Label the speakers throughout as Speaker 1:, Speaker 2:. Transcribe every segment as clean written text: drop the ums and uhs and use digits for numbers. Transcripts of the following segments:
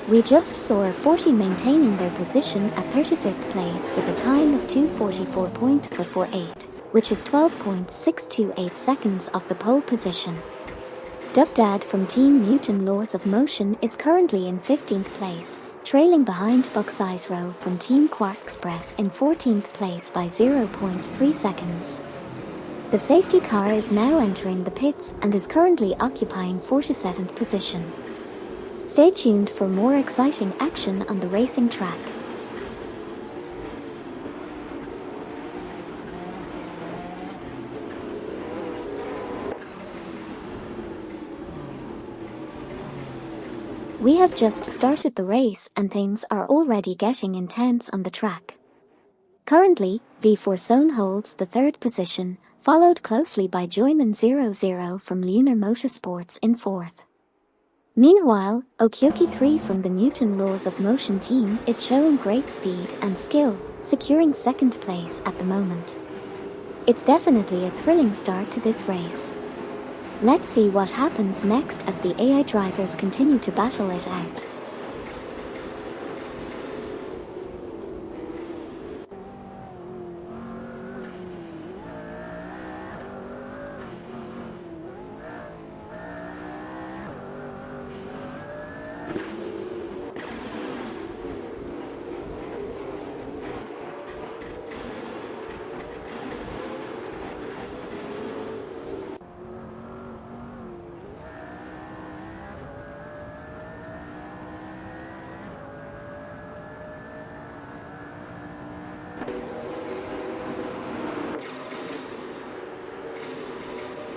Speaker 1: We just saw a 40 maintaining their position at 35th place with a time of 2:44.448, which is 12.628 seconds off the pole position. Duff Dad from Team Newton Laws of Motion is currently in 15th place, trailing behind Buck's Row from Team Quark Express in 14th place by 0.3 seconds. The safety car is now entering the pits and is currently occupying 47th position. Stay tuned for more exciting action on the racing track. We have just started the race and things are already getting intense on the track. Currently, V4 Zone holds the third position, followed closely by Joyman 00 from Lunar Motorsports in fourth. Meanwhile, Okyoki 3 from the Newton Laws of Motion team is showing great speed and skill, securing second place at the moment. It's definitely a thrilling start to this race. Let's see what happens next as the AI drivers continue to battle it out.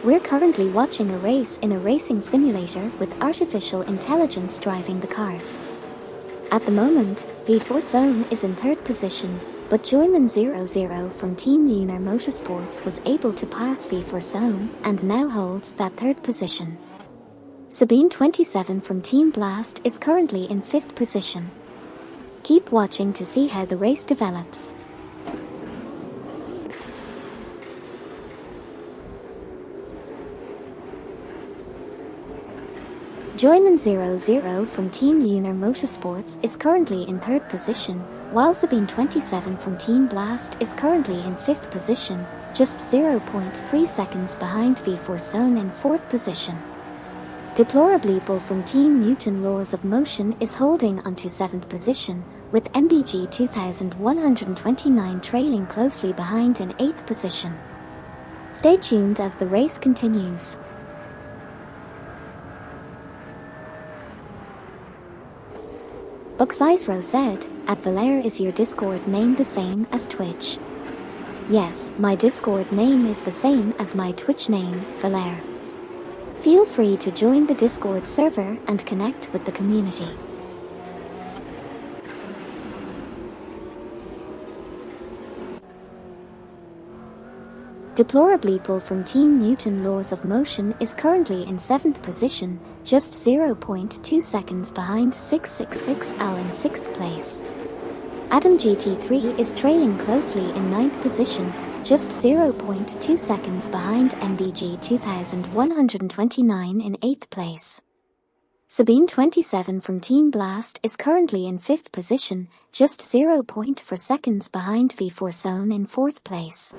Speaker 1: We're currently watching a race in a racing simulator with artificial intelligence driving the cars. At the moment, V4 Zone is in third position, but Joyman 00 from Team Lunar Motorsports was able to pass V4 Zone and now holds that third position. Sabine 27 from Team Blast is currently in fifth position. Keep watching to see how the race develops. Joyman 00 from Team Lunar Motorsports is currently in third position, while Sabine 27 from Team Blast is currently in fifth position, just 0.3 seconds behind V4 Zone in fourth position. Deplorable from Team Newton Laws of Motion is holding onto seventh position, with MBG 2129 trailing closely behind in eighth position. Stay tuned as the race continues. Buck's-Row said, "At Valere is your Discord name the same as Twitch?" Yes, my Discord name is the same as my Twitch name, Valere. Feel free to join the Discord server and connect with the community. Deplorable from Team Newton Laws of Motion is currently in 7th position, just 0.2 seconds behind 666L in 6th place. Adam GT3 is trailing closely in 9th position, just 0.2 seconds behind MBG 2129 in 8th place. Sabine 27 from Team Blast is currently in 5th position, just 0.4 seconds behind V4 Zone in 4th place.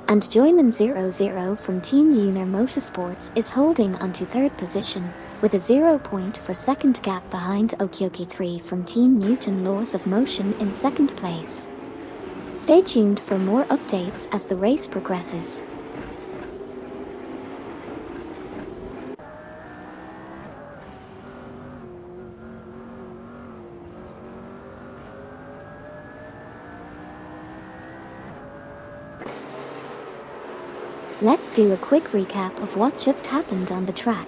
Speaker 1: And Joyman 00 from Team Lunar Motorsports is holding onto third position, with a 0.4 second gap behind Okyoki 3 from Team Newton Laws of Motion in second place. Stay tuned for more updates as the race progresses. Let's do a quick recap of what just happened on the track.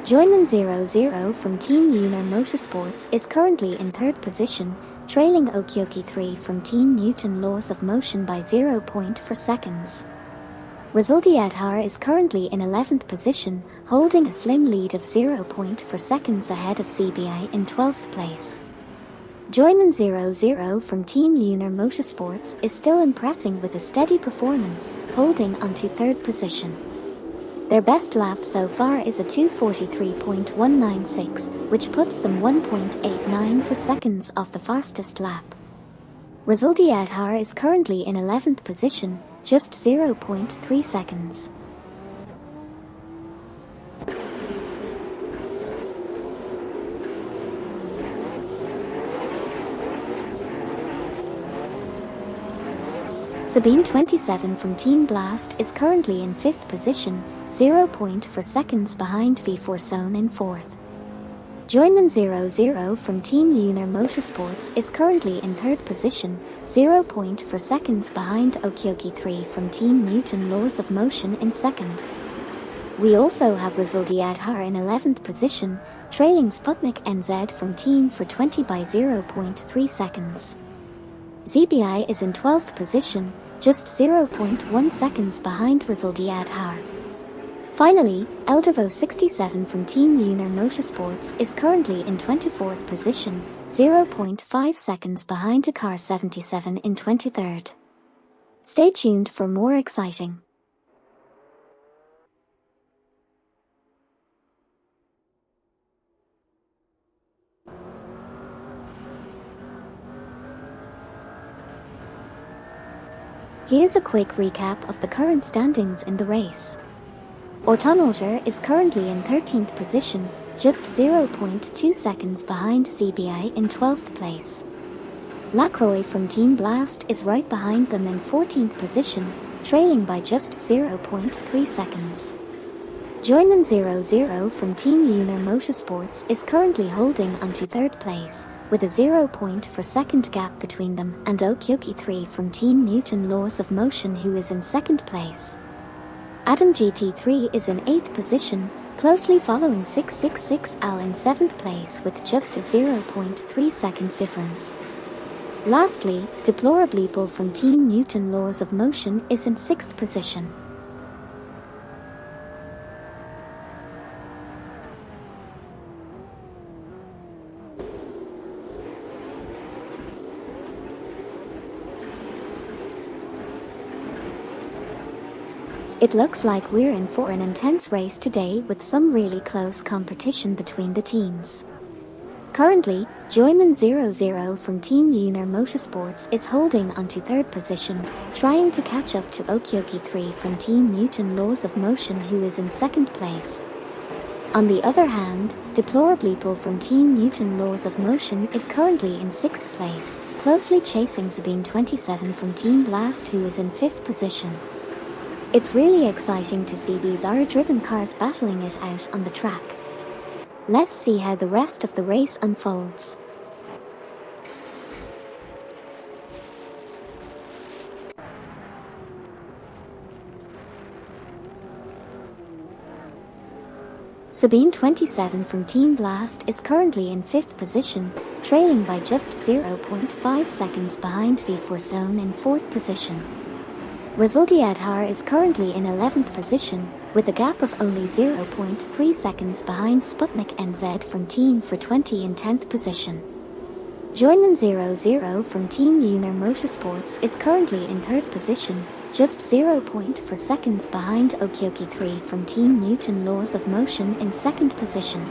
Speaker 1: Joyman 00 from Team Lunar Motorsports is currently in third position, trailing Okyoki 3 from Team Newton Laws of Motion by 0.4 seconds. Resultiadhar is currently in 11th position, holding a slim lead of 0.4 seconds ahead of CBI in 12th place. Joyman 00 from Team Lunar Motorsports is still impressing with a steady performance, holding onto third position. Their best lap so far is a 2:43.196, which puts them 1.89 for seconds off the fastest lap. Hypercar is currently in 11th position, just 0.3 seconds. Sabine 27 from Team Blast is currently in 5th position, 0.4 seconds behind V4 Zone in 4th. Joinman 00 from Team Lunar Motorsports is currently in 3rd position, 0.4 seconds behind Okioki 3 from Team Newton Laws of Motion in 2nd. We also have Hypercar in 11th position, trailing Sputnik NZ from Team for 20 by 0.3 seconds. ZBI is in 12th position, just 0.1 seconds behind Hypercar. Finally, Eldervo 67 from Team Lunar Motorsports is currently in 24th position, 0.5 seconds behind Car 77 in 23rd. Stay tuned for more exciting. Here's a quick recap of the current standings in the race. Automotor is currently in 13th position, just 0.2 seconds behind CBI in 12th place. Lacroix from Team Blast is right behind them in 14th position, trailing by just 0.3 seconds. Joinman 00 from Team Lunar Motorsports is currently holding onto 3rd place, with a 0.4 second gap between them and Okioki 3 from Team Newton Laws of Motion, who is in 2nd place. Adam GT3 is in 8th position, closely following 666 Al in 7th place with just a 0.3 second difference. Lastly, Deplorable from Team Newton Laws of Motion is in 6th position. It looks like we're in for an intense race today with some really close competition between the teams. Currently, Joyman 00 from Team Lunar Motorsports is holding onto 3rd position, trying to catch up to Okioki 3 from Team Newton Laws of Motion, who is in 2nd place. On the other hand, Deplorable from Team Newton Laws of Motion is currently in 6th place, closely chasing Sabine 27 from Team Blast, who is in 5th position. It's really exciting to see these R-driven cars battling it out on the track. Let's see how the rest of the race unfolds. Sabine 27 from Team Blast is currently in 5th position, trailing by just 0.5 seconds behind V4 Zone in 4th position. Hypercar is currently in 11th position, with a gap of only 0.3 seconds behind Sputnik NZ from Team for 20 in 10th position. Joinman 00 from Team Lunar Motorsports is currently in 3rd position, just 0.4 seconds behind Okioki 3 from Team Newton Laws of Motion in 2nd position.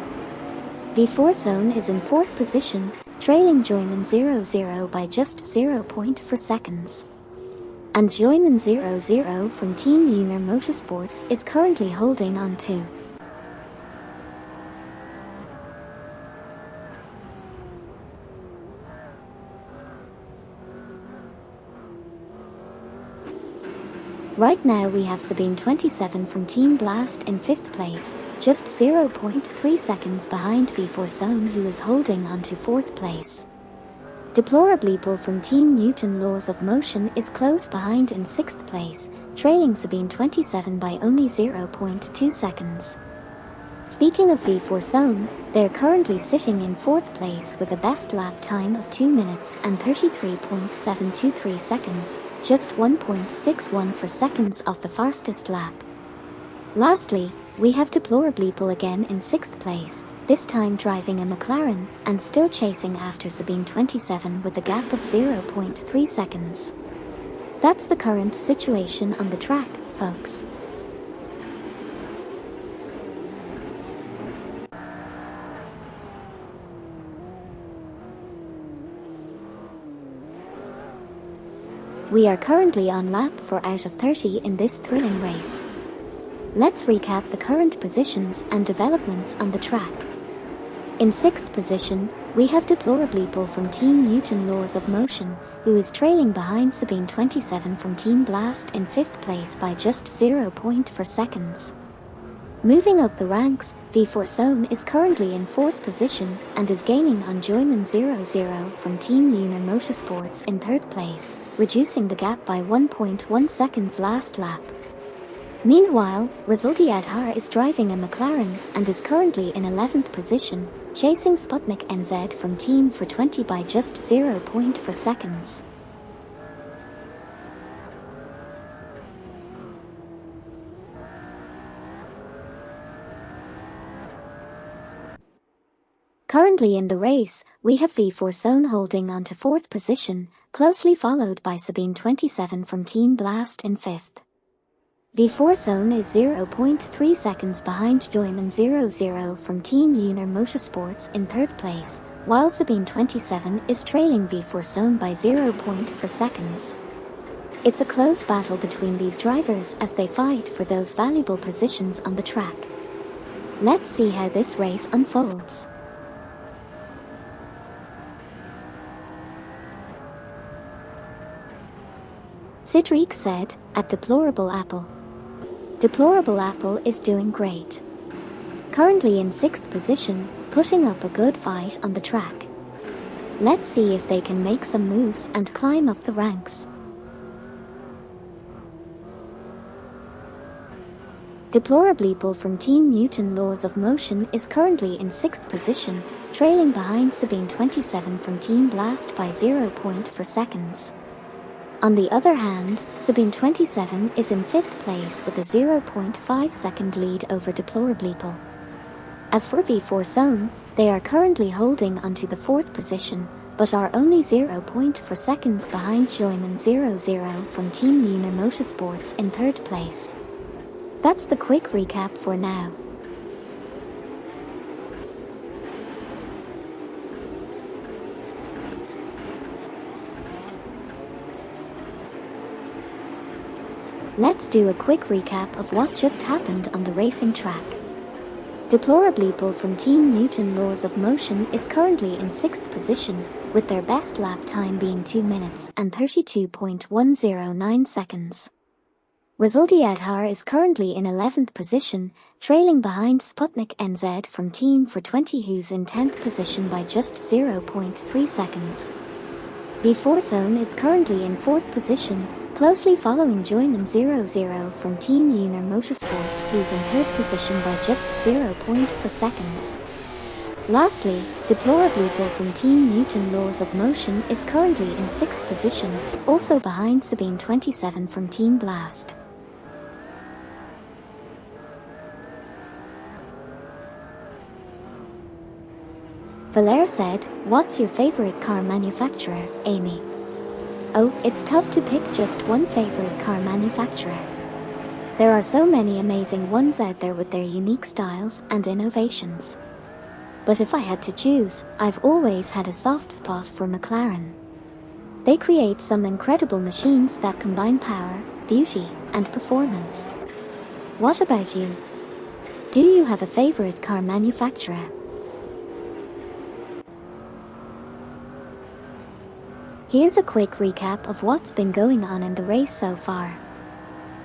Speaker 1: V4 Zone is in 4th position, trailing Joinman 00 by just 0.4 seconds. And Joyman 00 from Team Lunar Motorsports is currently holding on to. Right now we have Sabine 27 from Team Blast in 5th place, just 0.3 seconds behind V4 Zone, who is holding on to 4th place. Deplorable from Team Newton Laws of Motion is close behind in 6th place, trailing Sabine 27 by only 0.2 seconds. Speaking of V4 Zone, they're currently sitting in 4th place with a best lap time of 2 minutes and 33.723 seconds, just 1.61 for seconds off the fastest lap. Lastly, we have Deplorable again in 6th place, this time driving a McLaren, and still chasing after Sabine 27 with a gap of 0.3 seconds. That's the current situation on the track, folks. We are currently on lap 4 out of 30 in this thrilling race. Let's recap the current positions and developments on the track. In 6th position, we have Deplorably from Team Newton Laws of Motion, who is trailing behind Sabine27 from Team Blast in 5th place by just 0.4 seconds. Moving up the ranks, V4 Zone is currently in 4th position and is gaining on Joyman00 from Team Lunar Motorsports in 3rd place, reducing the gap by 1.1 seconds last lap. Meanwhile, Resultiadhar is driving a McLaren and is currently in 11th position, chasing Sputnik NZ from Team for 20 by just 0.4 seconds. Currently in the race, we have V4 Zone holding on to 4th position, closely followed by Sabine27 from Team Blast in 5th. V4 Zone is 0.3 seconds behind Joyman00 from Team Lunar Motorsports in 3rd place, while Sabine27 is trailing V4 Zone by 0.4 seconds. It's a close battle between these drivers as they fight for those valuable positions on the track. Let's see how this race unfolds. Cedric said, at Deplorable Apple. Deplorable Apple is doing great. Currently in 6th position, putting up a good fight on the track. Let's see if they can make some moves and climb up the ranks. Deplorably from Team Newton Laws of Motion is currently in 6th position, trailing behind Sabine27 from Team Blast by 0.4 seconds. On the other hand, Sabine27 is in 5th place with a 0.5 second lead over Deplorably. As for V4 Zone, they are currently holding onto the 4th position, but are only 0.4 seconds behind Joyman00 from Team Lunar Motorsports in 3rd place. That's the quick recap for now. Let's do a quick recap of what just happened on the racing track. Deplorably from Team Newton Laws of Motion is currently in 6th position, with their best lap time being 2 minutes and 32.109 seconds. Resultiadhar is currently in 11th position, trailing behind Sputnik NZ from Team for 20 who's in 10th position by just 0.3 seconds. V4 Zone is currently in 4th position, closely following Joyman00 from Team Lunar Motorsports who's in 3rd position by just 0.4 seconds. Lastly, Deplorably from Team Newton Laws of Motion is currently in 6th position, also behind Sabine27 from Team Blast. Valère said, "What's your favorite car manufacturer, Amy?" Oh, it's tough to pick just one favorite car manufacturer. There are so many amazing ones out there with their unique styles and innovations. But if I had to choose, I've always had a soft spot for McLaren. They create some incredible machines that combine power, beauty, and performance. What about you? Do you have a favorite car manufacturer? Here's a quick recap of what's been going on in the race so far.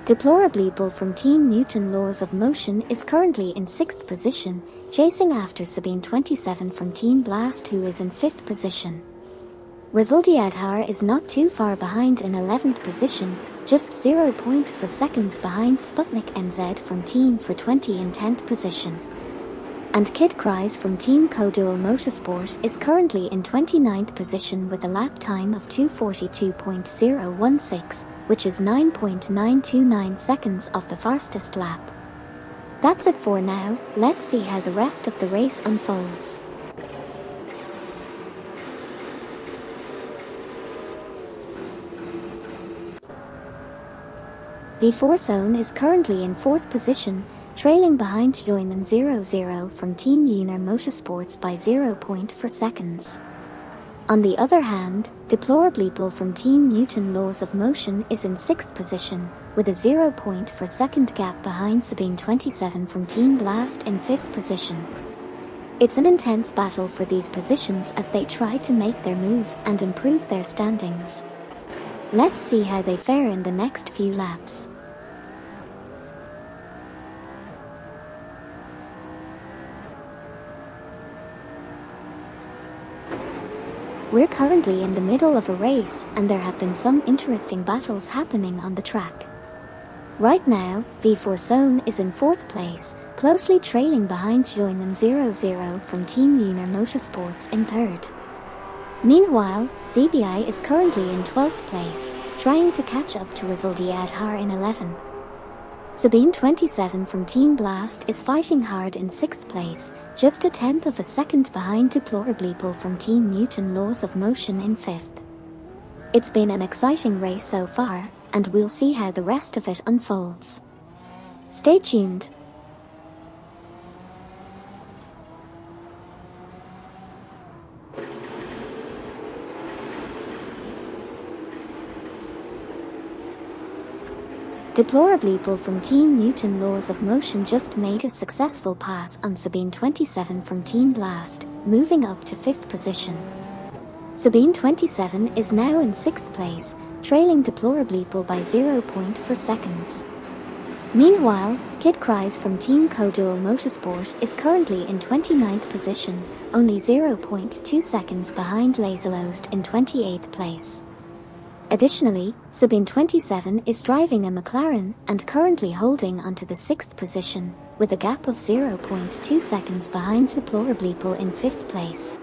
Speaker 1: Deplorably from Team Newton Laws of Motion is currently in 6th position, chasing after Sabine27 from Team Blast who is in 5th position. Resultiadhar is not too far behind in 11th position, just 0.4 seconds behind Sputnik NZ from Team for 20 in 10th position. And Kid Cries from Team Codual Motorsport is currently in 29th position with a lap time of 2:42.016, which is 9.929 seconds off the fastest lap. That's it for now, let's see how the rest of the race unfolds. V4 Zone is currently in 4th position, trailing behind Joyman00 from Team Lunar Motorsports by 0.4 seconds. On the other hand, Deplorably from Team Newton Laws of Motion is in 6th position, with a 0.4-second gap behind Sabine 27 from Team Blast in 5th position. It's an intense battle for these positions as they try to make their move and improve their standings. Let's see how they fare in the next few laps. We're currently in the middle of a race, and there have been some interesting battles happening on the track. Right now, V4 Zone is in 4th place, closely trailing behind Joyman 00 from Team Lunar Motorsports in 3rd. Meanwhile, ZBI is currently in 12th place, trying to catch up to Rizaldi Adhar in 11th. Sabine 27 from Team Blast is fighting hard in 6th place, just a 10th of a second behind Deplorably from Team Newton Laws of Motion in 5th. It's been an exciting race so far, and we'll see how the rest of it unfolds. Stay tuned. Deplorably from Team Newton Laws of Motion just made a successful pass on Sabine 27 from Team Blast, moving up to 5th position. Sabine 27 is now in 6th place, trailing Deplorably by 0.4 seconds. Meanwhile, Kid Cries from Team Codual Motorsport is currently in 29th position, only 0.2 seconds behind Laserlost in 28th place. Additionally, Sabine 27 is driving a McLaren and currently holding onto the 6th position, with a gap of 0.2 seconds behind Deplorably in 5th place.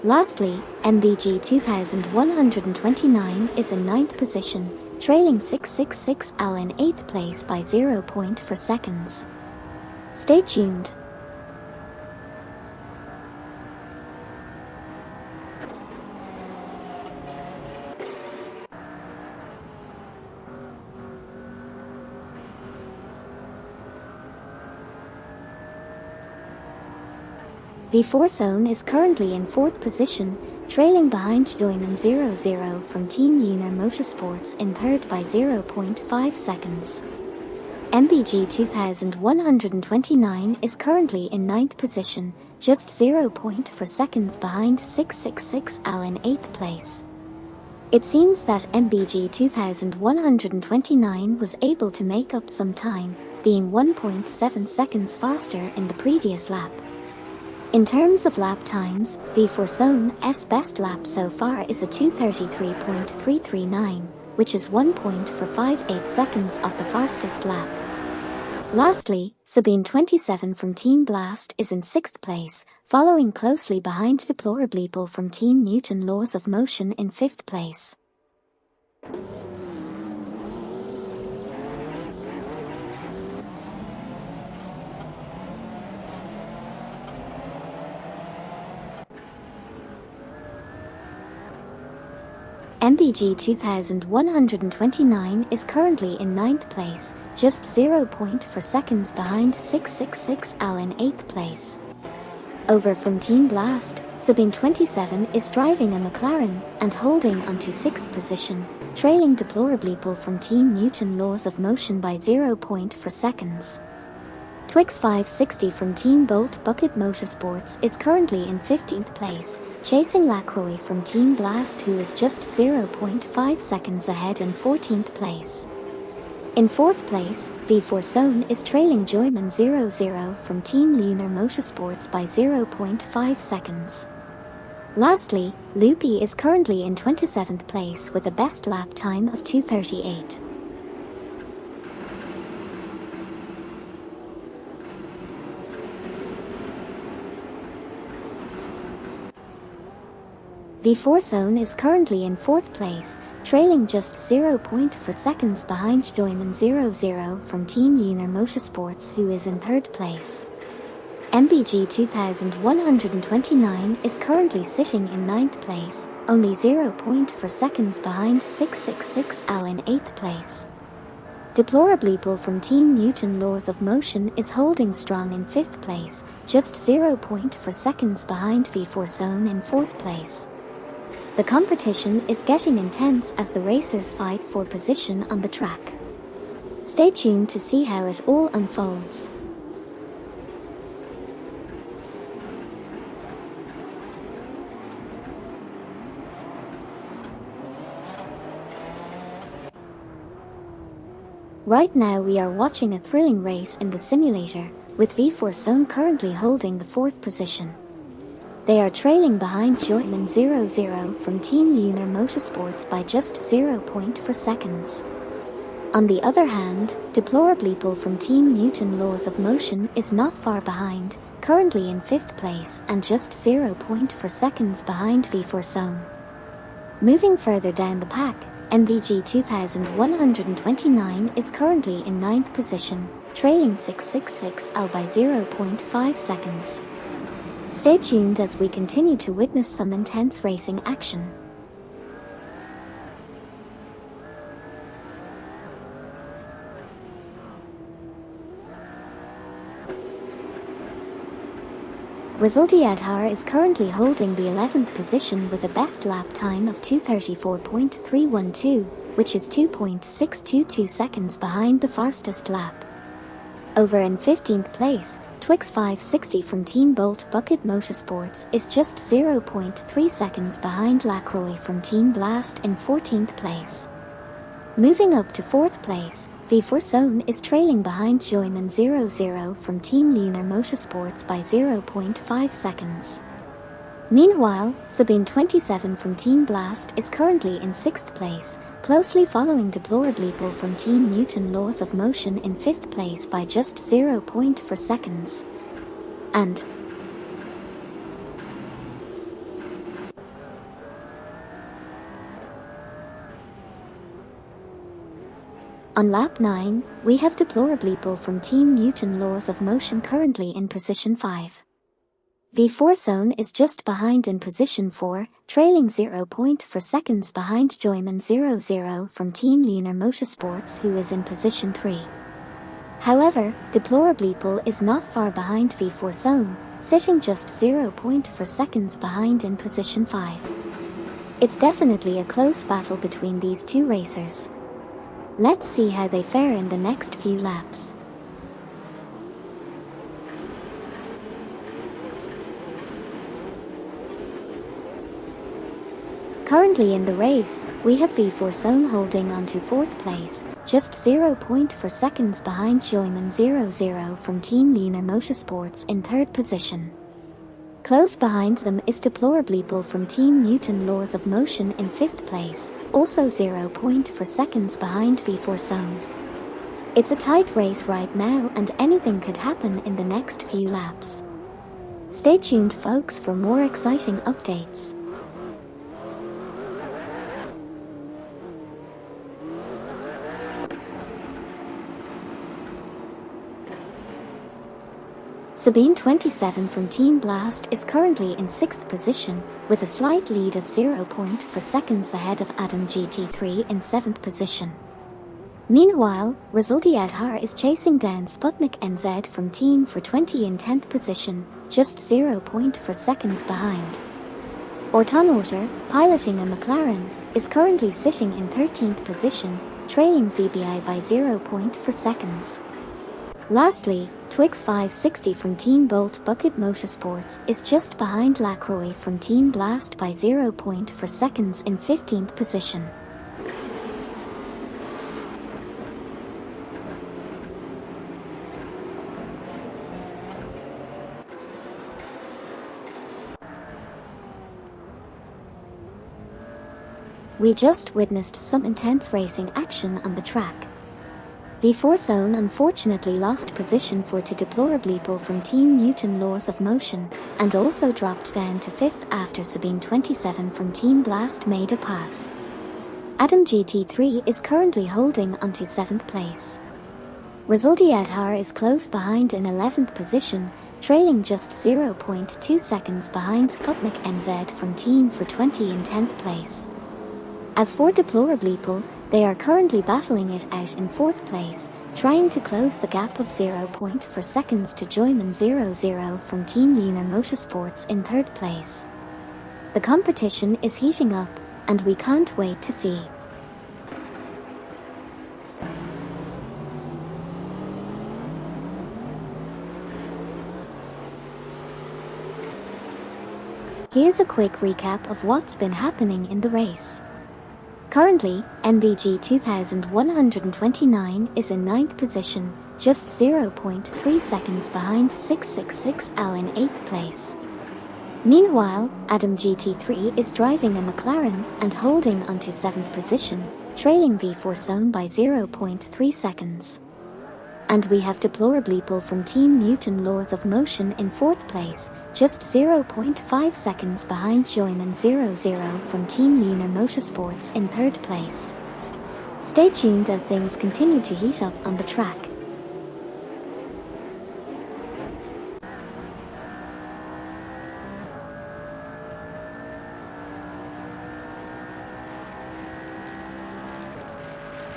Speaker 1: Lastly, MBG 2129 is in 9th position, trailing 666 Al in 8th place by 0.4 seconds. Stay tuned. V4 Zone is currently in 4th position, trailing behind Joyman 00 from Team Lunar Motorsports in 3rd by 0.5 seconds. MBG 2129 is currently in 9th position, just 0.4 seconds behind 666 Al in 8th place. It seems that MBG 2129 was able to make up some time, being 1.7 seconds faster in the previous lap. In terms of lap times, V4 Zone's best lap so far is a 2:33.339, which is 1.458 seconds off the fastest lap. Lastly, Sabine 27 from Team Blast is in 6th place, following closely behind Deplorably from Team Newton Laws of Motion in 5th place. MBG 2129 is currently in 9th place, just 0.4 seconds behind 666 Al in 8th place. Over from Team Blast, Sabine 27 is driving a McLaren and holding onto 6th position, trailing Deplorably from Team Newton Laws of Motion by 0.4 seconds. Twix 560 from Team Bolt Bucket Motorsports is currently in 15th place, chasing Lacroix from Team Blast, who is just 0.5 seconds ahead in 14th place. In 4th place, V4 Zone is trailing Joyman 00 from Team Lunar Motorsports by 0.5 seconds. Lastly, Loopy is currently in 27th place with a best lap time of 2:38. V4 Zone is currently in 4th place, trailing just 0.4 seconds behind Joyman 00 from Team Lunar Motorsports, who is in 3rd place. MBG 2129 is currently sitting in 9th place, only 0.4 seconds behind 666 Al in 8th place. Deplorably from Team Newton Laws of Motion is holding strong in 5th place, just 0.4 seconds behind V4 Zone in 4th place. The competition is getting intense as the racers fight for position on the track. Stay tuned to see how it all unfolds. Right now we are watching a thrilling race in the simulator, with V4 Zone currently holding the 4th position. They are trailing behind Joyman 00 from Team Lunar Motorsports by just 0.4 seconds. On the other hand, Deplorableeple from Team Newton Laws of Motion is not far behind, currently in 5th place and just 0.4 seconds behind V4 Zone. Moving further down the pack, MVG 2129 is currently in 9th position, trailing 666L by 0.5 seconds. Stay tuned as we continue to witness some intense racing action. Resultiadhar is currently holding the 11th position with a best lap time of 2:34.312, which is 2.622 seconds behind the fastest lap. Over in 15th place, Twix 560 from Team Bolt Bucket Motorsports is just 0.3 seconds behind Lacroix from Team Blast in 14th place. Moving up to 4th place, V4 Zone is trailing behind Joyman 00 from Team Lunar Motorsports by 0.5 seconds. Meanwhile, Sabine 27 from Team Blast is currently in 6th place, closely following Deplorableeple from Team Newton Laws of Motion in 5th place by just 0.4 seconds. And on lap 9, we have Deplorableeple from Team Newton Laws of Motion currently in position 5. V4 Zone is just behind in position 4, trailing 0.4 seconds behind Joyman 00 from Team Lunar Motorsports, who is in position 3. However, Deplorableeple is not far behind V4 Zone, sitting just 0.4 seconds behind in position 5. It's definitely a close battle between these two racers. Let's see how they fare in the next few laps. Currently in the race, we have V4 Zone holding on to 4th place, just 0.4 seconds behind Joyman 00 from Team Lunar Motorsports in 3rd position. Close behind them is Deplorableeple from Team Newton Laws of Motion in 5th place, also 0.4 seconds behind V4 Zone. It's a tight race right now and anything could happen in the next few laps. Stay tuned folks for more exciting updates. Sabine 27 from Team Blast is currently in 6th position, with a slight lead of 0.4 seconds ahead of Adam GT3 in 7th position. Meanwhile, Resultiadhar is chasing down Sputnik NZ from Team for 20 in 10th position, just 0.4 seconds behind. Ortonotter, piloting a McLaren, is currently sitting in 13th position, trailing ZBI by 0.4 seconds. Lastly, Twix 560 from Team Bolt Bucket Motorsports is just behind Lacroix from Team Blast by 0.4 seconds in 15th position. We just witnessed some intense racing action on the track. V4 Zone unfortunately lost position to Deplorableeple from Team Newton Laws of Motion, and also dropped down to 5th after Sabine 27 from Team Blast made a pass. Adam GT3 is currently holding onto 7th place. Resultiadhar is close behind in 11th position, trailing just 0.2 seconds behind Sputnik NZ from Team for 20 in 10th place. As for Deplorableeple, they are currently battling it out in 4th place, trying to close the gap of 0.4 seconds to Joyman 00 from Team Lunar Motorsports in 3rd place. The competition is heating up, and we can't wait to see. Here's a quick recap of what's been happening in the race. Currently, MBG 2129 is in 9th position, just 0.3 seconds behind 666L in 8th place. Meanwhile, Adam GT3 is driving a McLaren and holding onto 7th position, trailing V4 Zone by 0.3 seconds. And we have Deplorableeple from Team Newton Laws of Motion in 4th place, just 0.5 seconds behind Joyman00 from Team Lunar Motorsports in 3rd place. Stay tuned as things continue to heat up on the track.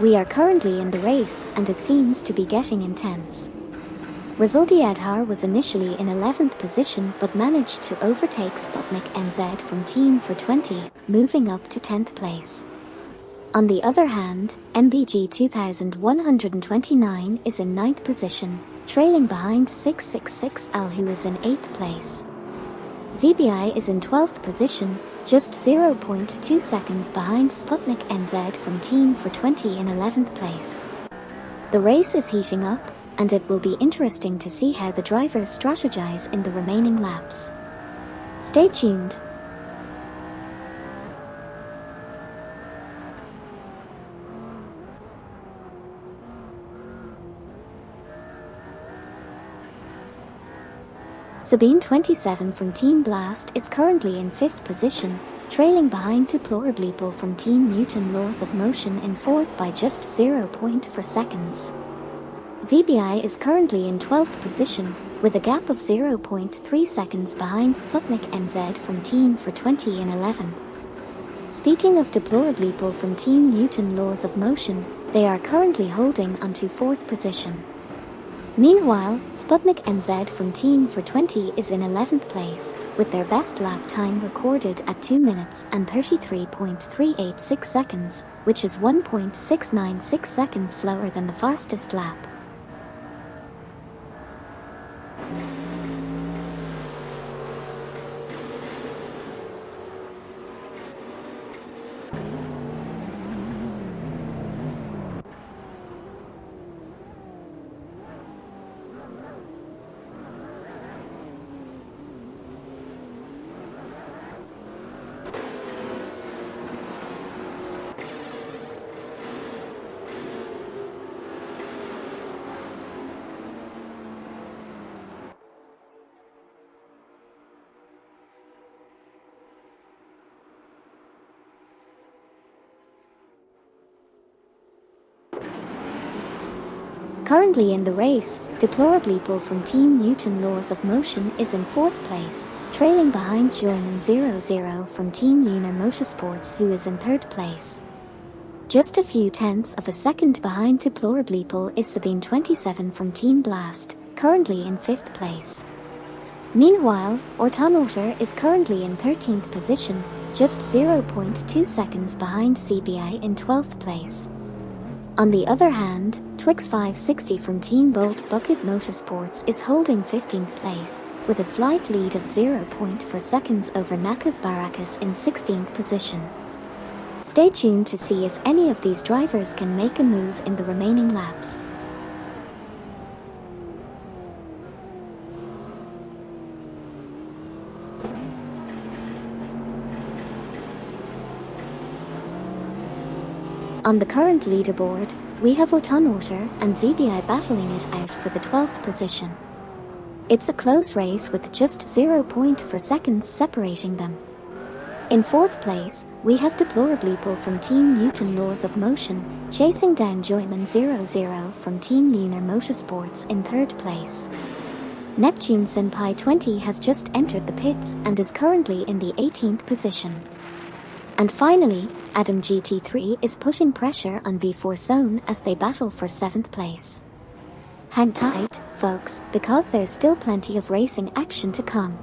Speaker 1: We are currently in the race, and it seems to be getting intense. Resultiadhar was initially in 11th position but managed to overtake Sputnik NZ from Team for 20, moving up to 10th place. On the other hand, MBG 2129 is in 9th position, trailing behind 666L who is in 8th place. ZBI is in 12th position, just 0.2 seconds behind Sputnik NZ from Team for 20 in 11th place. The race is heating up, and it will be interesting to see how the drivers strategize in the remaining laps. Stay tuned. Sabine 27 from Team Blast is currently in 5th position, trailing behind Deplorableeple from Team Newton Laws of Motion in 4th by just 0.4 seconds. ZBI is currently in 12th position, with a gap of 0.3 seconds behind Sputnik NZ from Team for 20 in 11th. Speaking of Deplorableeple from Team Newton Laws of Motion, they are currently holding onto 4th position. Meanwhile, Sputnik NZ from Team for 20 is in 11th place, with their best lap time recorded at 2 minutes and 33.386 seconds, which is 1.696 seconds slower than the fastest lap. Currently in the race, Deplorableeple from Team Newton Laws of Motion is in 4th place, trailing behind Joyman00 from Team Lunar Motorsports who is in 3rd place. Just a few tenths of a second behind Deplorableeple is Sabine 27 from Team Blast, currently in 5th place. Meanwhile, Ortonotter is currently in 13th position, just 0.2 seconds behind CBI in 12th place. On the other hand, Twix 560 from Team Bolt Bucket Motorsports is holding 15th place, with a slight lead of 0.4 seconds over Nakas Barakas in 16th position. Stay tuned to see if any of these drivers can make a move in the remaining laps. On the current leaderboard, we have Ortonotter and ZBI battling it out for the 12th position. It's a close race with just 0.4 seconds separating them. In 4th place, we have Deplorableeple from Team Newton Laws of Motion, chasing down Joyman00 from Team Lunar Motorsports in 3rd place. Neptune Senpai 20 has just entered the pits and is currently in the 18th position. And finally, Adam GT3 is putting pressure on V4 Zone as they battle for 7th place. Hang tight, folks, because there's still plenty of racing action to come.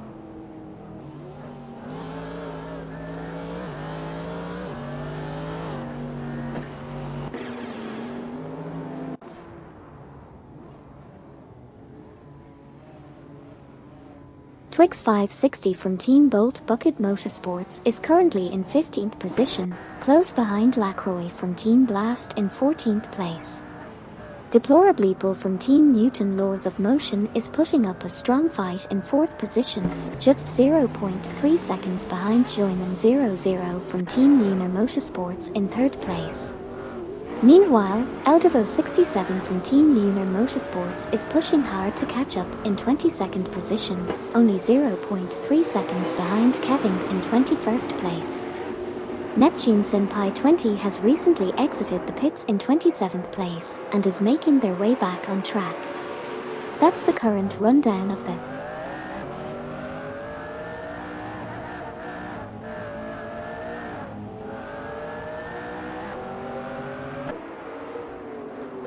Speaker 1: Twix 560 from Team Bolt Bucket Motorsports is currently in 15th position, close behind Lacroix from Team Blast in 14th place. Deplorably Bull from Team Newton Laws of Motion is putting up a strong fight in 4th position, just 0.3 seconds behind Joyman 00 from Team Lunar Motorsports in 3rd place. Meanwhile, Eldevo 67 from Team Lunar Motorsports is pushing hard to catch up in 22nd position, only 0.3 seconds behind Kevin in 21st place. Neptune Senpai 20 has recently exited the pits in 27th place and is making their way back on track. That's the current rundown of the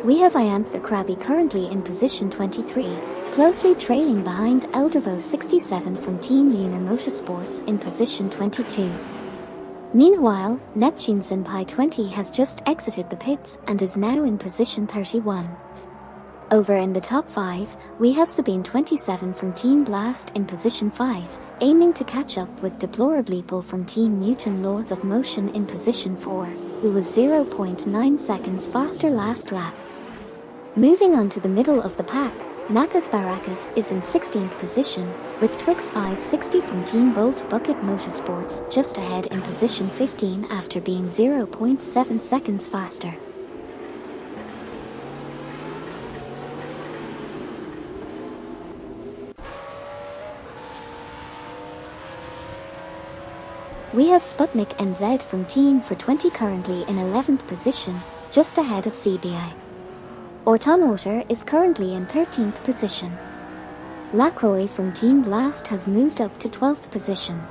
Speaker 1: We have Iamp the Krabby currently in position 23, closely trailing behind Eldevo 67 from Team Lunar Motorsports in position 22. Meanwhile, Neptune Senpai 20 has just exited the pits and is now in position 31. Over in the top 5, we have Sabine 27 from Team Blast in position 5, aiming to catch up with Deplorably Bull from Team Newton Laws of Motion in position 4, who was 0.9 seconds faster last lap. Moving on to the middle of the pack, Nakas Barakas is in 16th position, with Twix 560 from Team Bolt Bucket Motorsports just ahead in position 15 after being 0.7 seconds faster. We have Sputnik NZ from Team for 20 currently in 11th position, just ahead of CBI. Orton Otter is currently in 13th position. Lacroix from Team Blast has moved up to 12th position.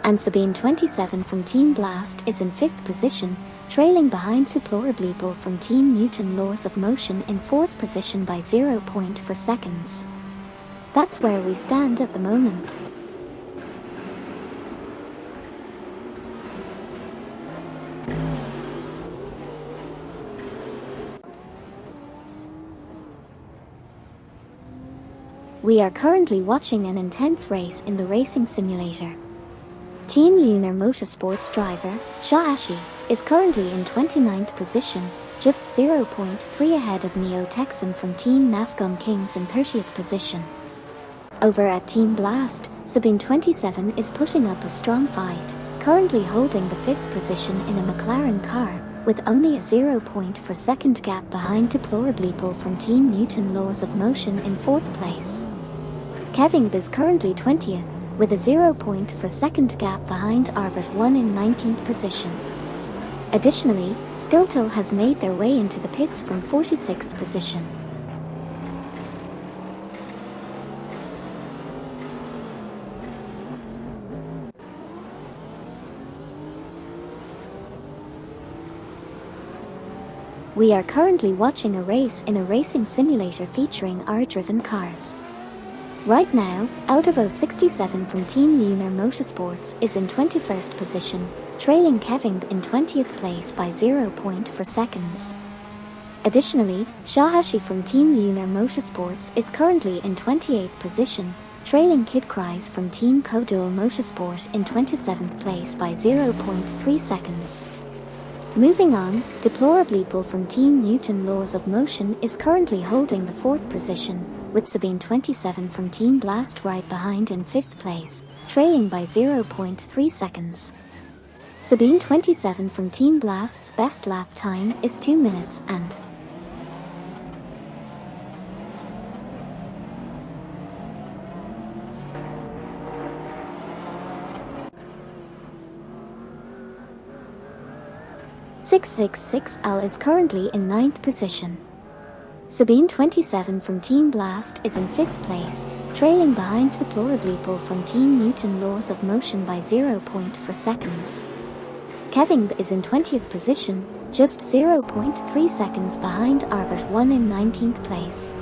Speaker 1: And Sabine 27 from Team Blast is in 5th position, trailing behind Deplorably Bull from Team Newton Laws of Motion in 4th position by 0.4 seconds. That's where we stand at the moment. We are currently watching an intense race in the racing simulator. Team Lunar Motorsports driver, Shaashi, is currently in 29th position, just 0.3 ahead of Neo Texan from Team Nafgum Kings in 30th position. Over at Team Blast, Sabine 27 is putting up a strong fight, currently holding the 5th position in a McLaren car, with only a 0.4 second gap behind Deplorably Bull from Team Newton Laws of Motion in 4th place. Kevin is currently 20th, with a 0.4 second gap behind Arbit 1 in 19th position. Additionally, Skiltil has made their way into the pits from 46th position. We are currently watching a race in a racing simulator featuring R-driven cars. Right now, Eldevo 67 from Team Lunar Motorsports is in 21st position, trailing Kevin in 20th place by 0.4 seconds. Additionally, Shahashi from Team Lunar Motorsports is currently in 28th position, trailing Kid Cries from Team Kodul Motorsport in 27th place by 0.3 seconds. Moving on, Deplorably Bull from Team Newton Laws of Motion is currently holding the 4th position, with Sabine 27 from Team Blast right behind in 5th place, trailing by 0.3 seconds. Sabine 27 from Team Blast's best lap time is 2 minutes and 666L is currently in 9th position. Sabine 27 from Team Blast is in 5th place, trailing behind Deplorably Bull from Team Newton Laws of Motion by 0.4 seconds. Kevin is in 20th position, just 0.3 seconds behind Arbit 1 in 19th place.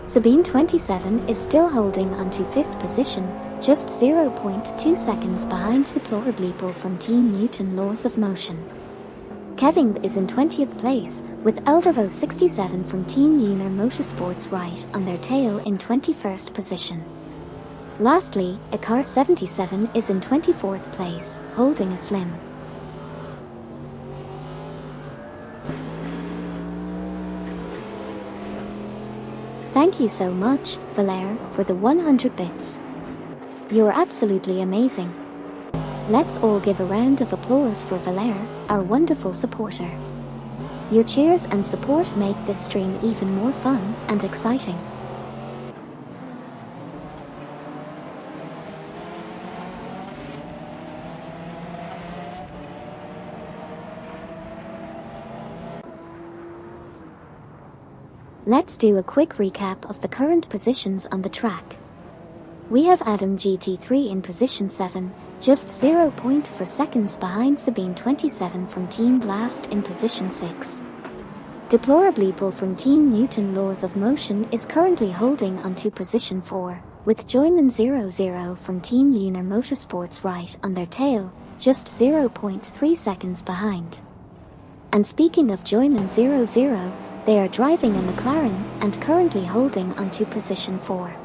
Speaker 1: Sabine 27 is still holding onto 5th position, just 0.2 seconds behind Deplorably Bull from Team Newton Laws of Motion. Kevin is in 20th place, with Eldevo 67 from Team Lunar Motorsports right on their tail in 21st position. Lastly, Car 77 is in 24th place, holding a slim. Thank you so much, Valère, for the 100 bits. You're absolutely amazing. Let's all give a round of applause for Valère, our wonderful supporter. Your cheers and support make this stream even more fun and exciting. Let's do a quick recap of the current positions on the track. We have Adam GT3 in position 7, just 0.4 seconds behind Sabine 27 from Team Blast in position 6. Deplorably Bull from Team Newton Laws of Motion is currently holding onto position 4, with Joyman 00 from Team Lunar Motorsports right on their tail, just 0.3 seconds behind. And speaking of Joyman 00, they are driving a McLaren and currently holding onto position 4.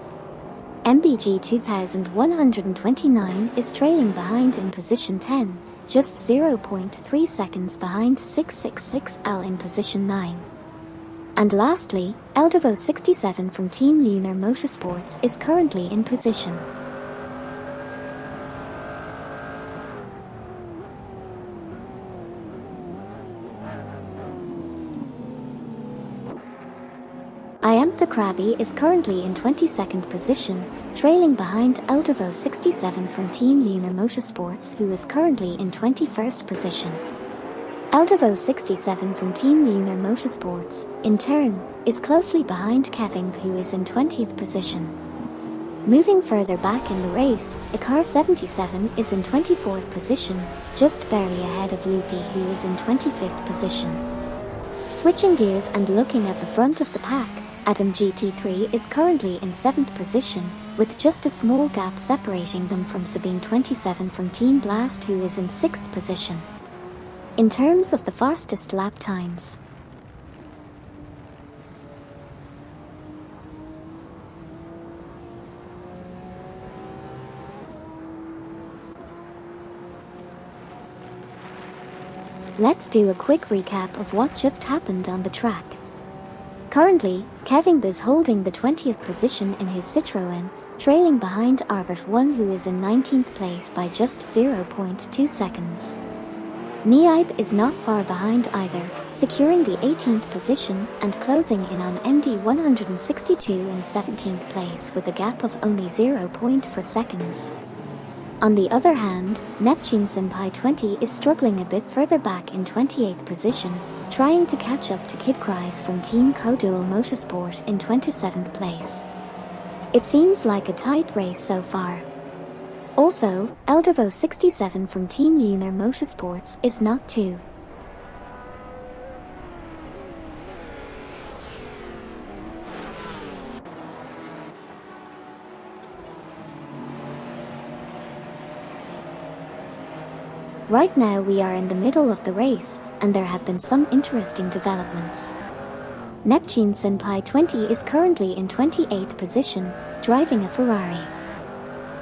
Speaker 1: MBG 2129 is trailing behind in position 10, just 0.3 seconds behind 666L in position 9. And lastly, Eldevo 67 from Team Lunar Motorsports is currently in position. The Krabby is currently in 22nd position, trailing behind Eldevo 67 from Team Lunar Motorsports, who is currently in 21st position. Eldevo 67 from Team Lunar Motorsports, in turn, is closely behind Kevin, who is in 20th position. Moving further back in the race, Car 77 is in 24th position, just barely ahead of Loopy, who is in 25th position. Switching gears and looking at the front of the pack, Adam GT3 is currently in 7th position, with just a small gap separating them from Sabine 27 from Team Blast, who is in 6th position. In terms of the fastest lap times, let's do a quick recap of what just happened on the track. Currently, Kevin is holding the 20th position in his Citroën, trailing behind Arbert 1, who is in 19th place by just 0.2 seconds. Niaib is not far behind either, securing the 18th position and closing in on MD 162 in 17th place with a gap of only 0.4 seconds. On the other hand, Neptune Senpai 20 is struggling a bit further back in 28th position, trying to catch up to Kid Cries from Team Codual Motorsport in 27th place. It seems like a tight race so far. Also, Eldevo 67 from Team Lunar Motorsports is not too. Right now we are in the middle of the race, and there have been some interesting developments. Neptune Senpai 20 is currently in 28th position, driving a Ferrari.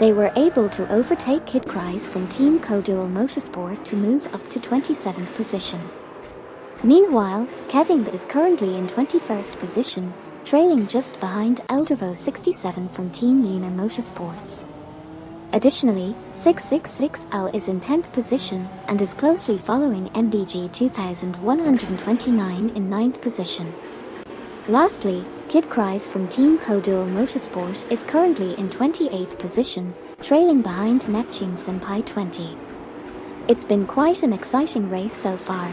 Speaker 1: They were able to overtake Kid Cries from Team Codual Motorsport to move up to 27th position. Meanwhile, Kevin is currently in 21st position, trailing just behind Eldevo 67 from Team Lunar Motorsports. Additionally, 666L is in 10th position and is closely following MBG 2129 in 9th position. Lastly, Kid Cries from Team Codual Motorsport is currently in 28th position, trailing behind Neptune Senpai 20. It's been quite an exciting race so far.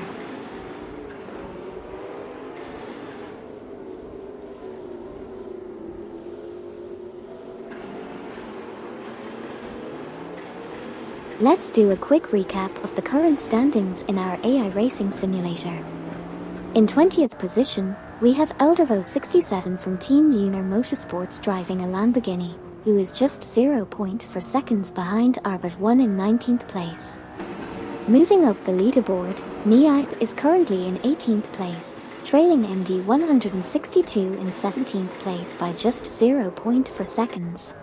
Speaker 1: Let's do a quick recap of the current standings in our AI racing simulator. In 20th position, we have Eldevo 67 from Team Lunar Motorsports driving a Lamborghini, who is just 0.4 seconds behind Arbert 1 in 19th place. Moving up the leaderboard, Niaib is currently in 18th place, trailing MD 162 in 17th place by just 0.4 seconds.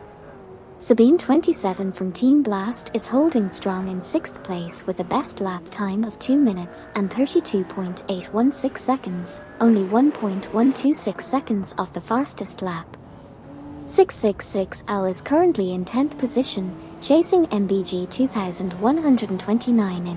Speaker 1: Sabine 27 from Team Blast is holding strong in 6th place with a best lap time of 2 minutes and 32.816 seconds, only 1.126 seconds off the fastest lap. 666L is currently in 10th position, chasing MBG 2129 in.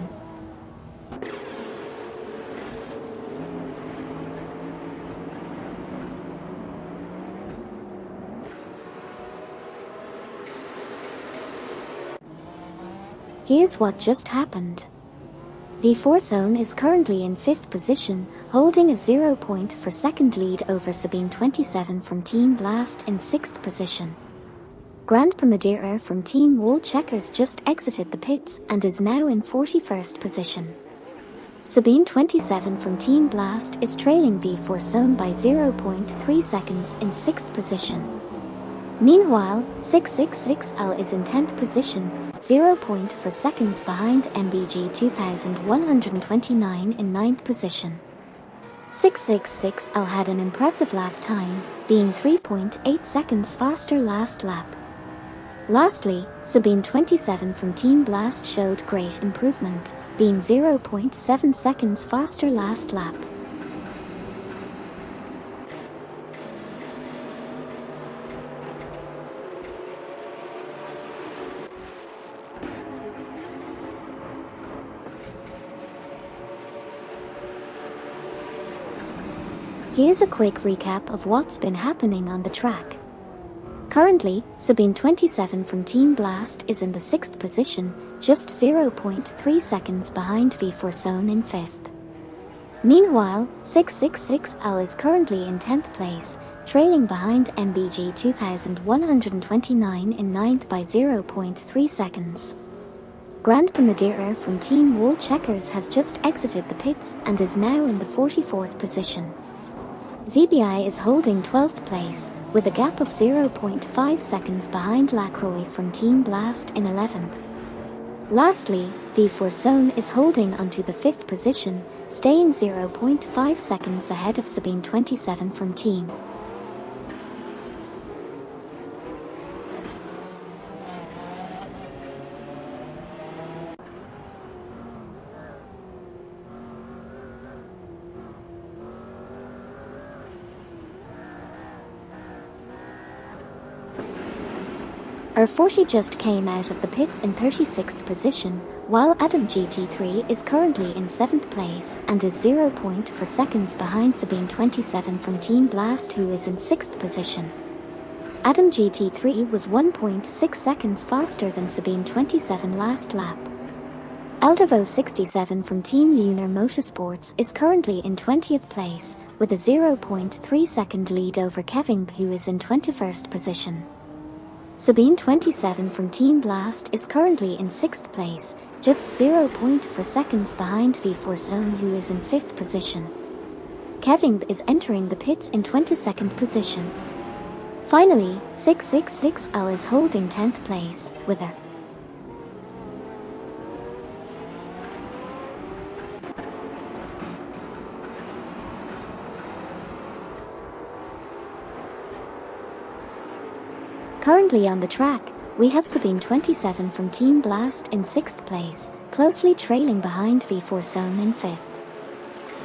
Speaker 1: Here's what just happened. V4 Zone is currently in 5th position, holding a 0.4 second lead over Sabine 27 from Team Blast in 6th position. Grandpa Madeira from Team Wall Checkers just exited the pits and is now in 41st position. Sabine 27 from Team Blast is trailing V4 Zone by 0.3 seconds in 6th position. Meanwhile, 666L is in 10th position, 0.4 seconds behind MBG 2129 in 9th position. 666L had an impressive lap time, being 3.8 seconds faster last lap. Lastly, Sabine 27 from Team Blast showed great improvement, being 0.7 seconds faster last lap. Here's a quick recap of what's been happening on the track. Currently, Sabine 27 from Team Blast is in the 6th position, just 0.3 seconds behind V4 Zone in 5th. Meanwhile, 666L is currently in 10th place, trailing behind MBG 2129 in 9th by 0.3 seconds. Grandpa Madeira from Team Wall Checkers has just exited the pits and is now in the 44th position. ZBI is holding 12th place, with a gap of 0.5 seconds behind Lacroix from Team Blast in 11th. Lastly, V4 Zone is holding onto the 5th position, staying 0.5 seconds ahead of Sabine 27 from Team. R40 just came out of the pits in 36th position, while Adam GT3 is currently in 7th place and is 0.4 seconds behind Sabine 27 from Team Blast, who is in 6th position. Adam GT3 was 1.6 seconds faster than Sabine 27 last lap. Eldavo 67 from Team Lunar Motorsports is currently in 20th place, with a 0.3 second lead over Kevin, who is in 21st position. Sabine 27 from Team Blast is currently in 6th place, just 0.4 seconds behind V4 Zone, who is in 5th position. Kevin is entering the pits in 22nd position. Finally, 666L is holding 10th place, with a Currently on the track, we have Sabine 27 from Team Blast in 6th place, closely trailing behind V4 Zone in 5th.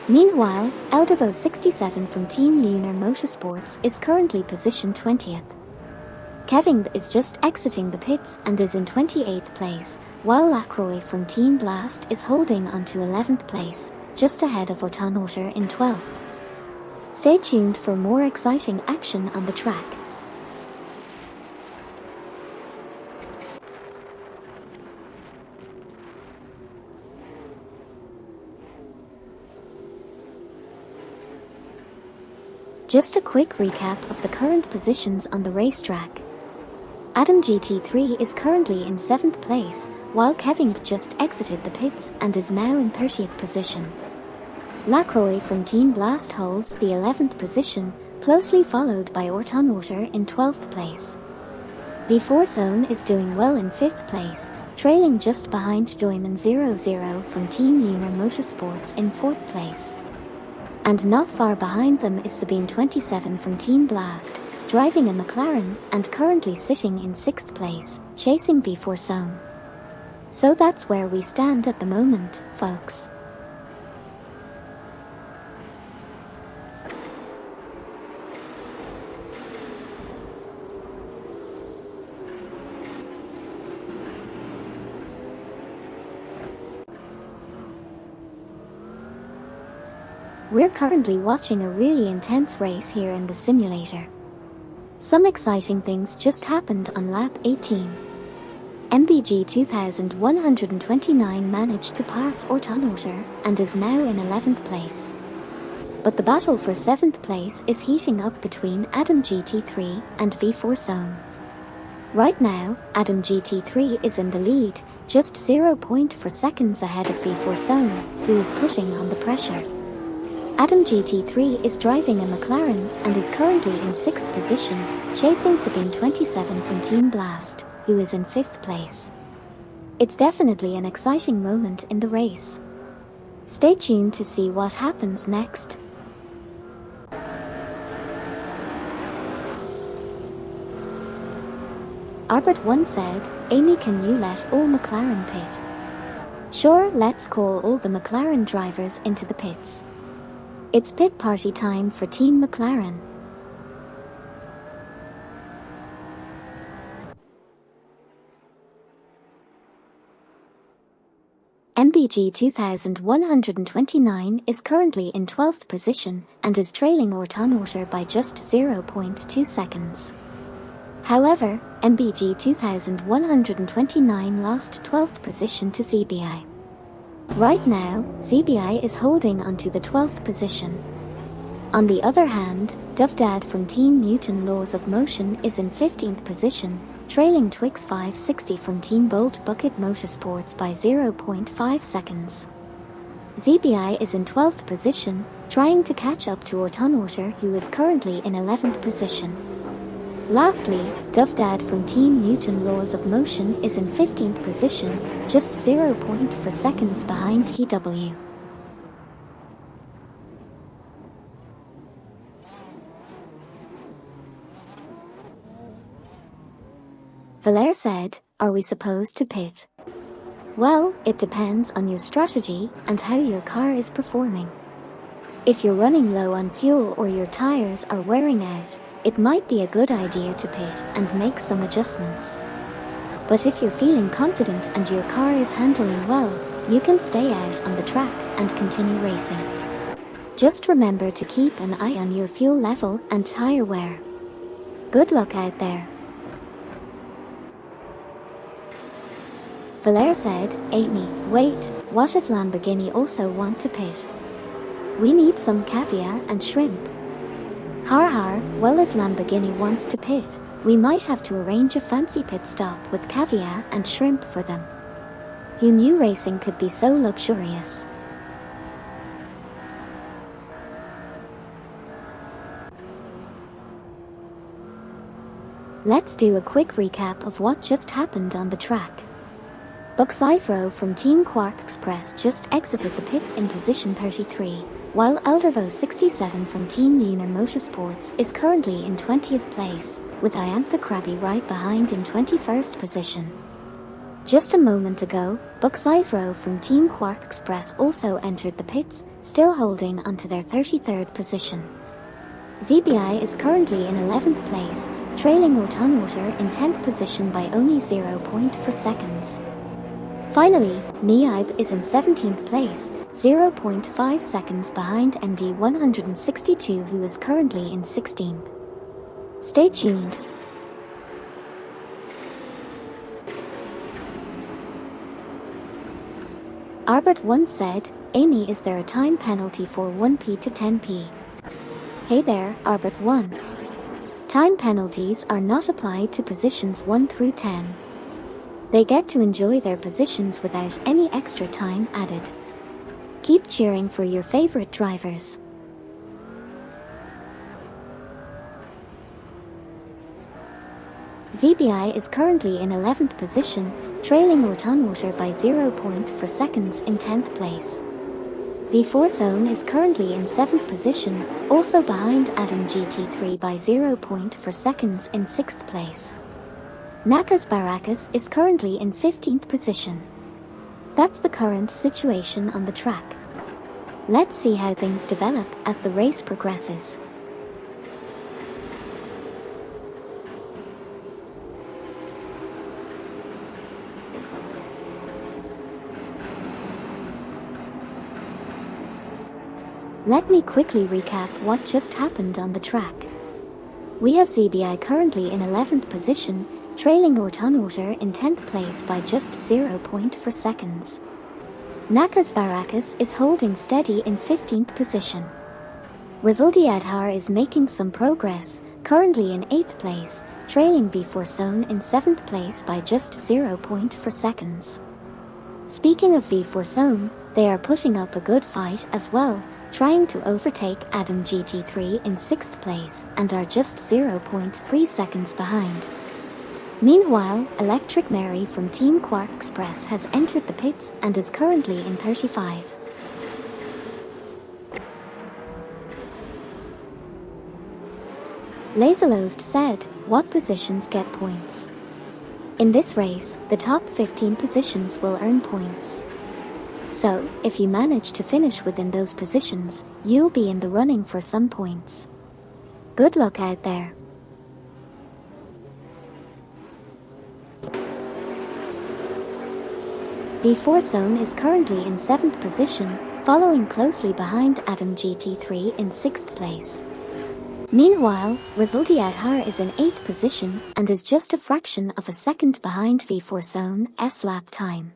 Speaker 1: Meanwhile, Eldavo 67 from Team Lunar Motorsports is currently positioned 20th. Kevin is just exiting the pits and is in 28th place, while Lacroix from Team Blast is holding on to 11th place, just ahead of Autonotter in 12th. Stay tuned for more exciting action on the track. Just a quick recap of the current positions on the racetrack. Adam GT3 is currently in 7th place, while Kevin just exited the pits and is now in 30th position. Lacroix from Team Blast holds the 11th position, closely followed by Autonotter in 12th place. V4 Zone is doing well in 5th place, trailing just behind Joyman 00 from Team Lunar Motorsports in 4th place. And not far behind them is Sabine 27 from Team Blast, driving a McLaren and currently sitting in 6th place, chasing V4 Zone. So that's where we stand at the moment, folks. We're currently watching a really intense race here in the simulator. Some exciting things just happened on lap 18. MBG 2129 managed to pass Orton and is now in 11th place. But the battle for 7th place is heating up between Adam GT3 and V4 Zone. Right now, Adam GT3 is in the lead, just 0.4 seconds ahead of V4 Zone, who is putting on the pressure. Adam GT3 is driving a McLaren and is currently in 6th position, chasing Sabine 27 from Team Blast, who is in 5th place. It's definitely an exciting moment in the race. Stay tuned to see what happens next. Albert1 said, "Amy, can you let all McLaren pit?" Sure, let's call all the McLaren drivers into the pits. It's pit party time for Team McLaren. MBG 2129 is currently in 12th position and is trailing Orton by just 0.2 seconds. However, MBG 2129 lost 12th position to ZBI. Right now, ZBI is holding onto the 12th position. On the other hand, Dovdad from Team Newton Laws of Motion is in 15th position, trailing Twix 560 from Team Bolt Bucket Motorsports by 0.5 seconds. ZBI is in 12th position, trying to catch up to Orton, who is currently in 11th position. Lastly, Dovdad from Team Newton Laws of Motion is in 15th position, just 0.4 seconds behind TW. Valère said, "Are we supposed to pit?" Well, it depends on your strategy and how your car is performing. If you're running low on fuel or your tires are wearing out, it might be a good idea to pit and make some adjustments. But if you're feeling confident and your car is handling well, you can stay out on the track and continue racing. Just remember to keep an eye on your fuel level and tire wear. Good luck out there. Valère said, "Amy, wait, what if Lamborghini also want to pit? We need some caviar and shrimp." Har, well, if Lamborghini wants to pit, we might have to arrange a fancy pit stop with caviar and shrimp for them. Who knew racing could be so luxurious? Let's do a quick recap of what just happened on the track. Buxizro from Team Quark Express just exited the pits in position 33, while Eldervo 67 from Team Luna Motorsports is currently in 20th place, with Iantha Krabi right behind in 21st position. Just a moment ago, Buxizro from Team Quark Express also entered the pits, still holding onto their 33rd position. ZBI is currently in 11th place, trailing Orton in 10th position by only 0.4 seconds. Finally, Niaib is in 17th place, 0.5 seconds behind MD 162, who is currently in 16th. Stay tuned. Albert1 said, "Amy, is there a time penalty for 1p to 10p? Hey there, Albert1. Time penalties are not applied to positions 1 through 10. They get to enjoy their positions without any extra time added. Keep cheering for your favorite drivers." ZBI is currently in 11th position, trailing Orton by 0.4 seconds in 10th place. V4 Zone is currently in 7th position, also behind Adam GT3 by 0.4 seconds in 6th place. Nakas Barakas is currently in 15th position. That's the current situation on the track. Let's see how things develop as the race progresses. Let me quickly recap what just happened on the track. We have ZBI currently in 11th position, trailing Ortonotor in 10th place by just 0.4 seconds. Nakas Barakas is holding steady in 15th position. Resulti Adhar is making some progress, currently in 8th place, trailing V4 Zone in 7th place by just 0.4 seconds. Speaking of V4 Zone, they are putting up a good fight as well, trying to overtake Adam GT3 in 6th place and are just 0.3 seconds behind. Meanwhile, Electric Mary from Team Quark Express has entered the pits and is currently in 35. Laserlost said, "What positions get points? In this race, the top 15 positions will earn points. So, if you manage to finish within those positions, you'll be in the running for some points. Good luck out there." V4 Zone is currently in 7th position, following closely behind Adam GT3 in 6th place. Meanwhile, Resulti Adhar is in 8th position and is just a fraction of a second behind V4 Zone's lap time.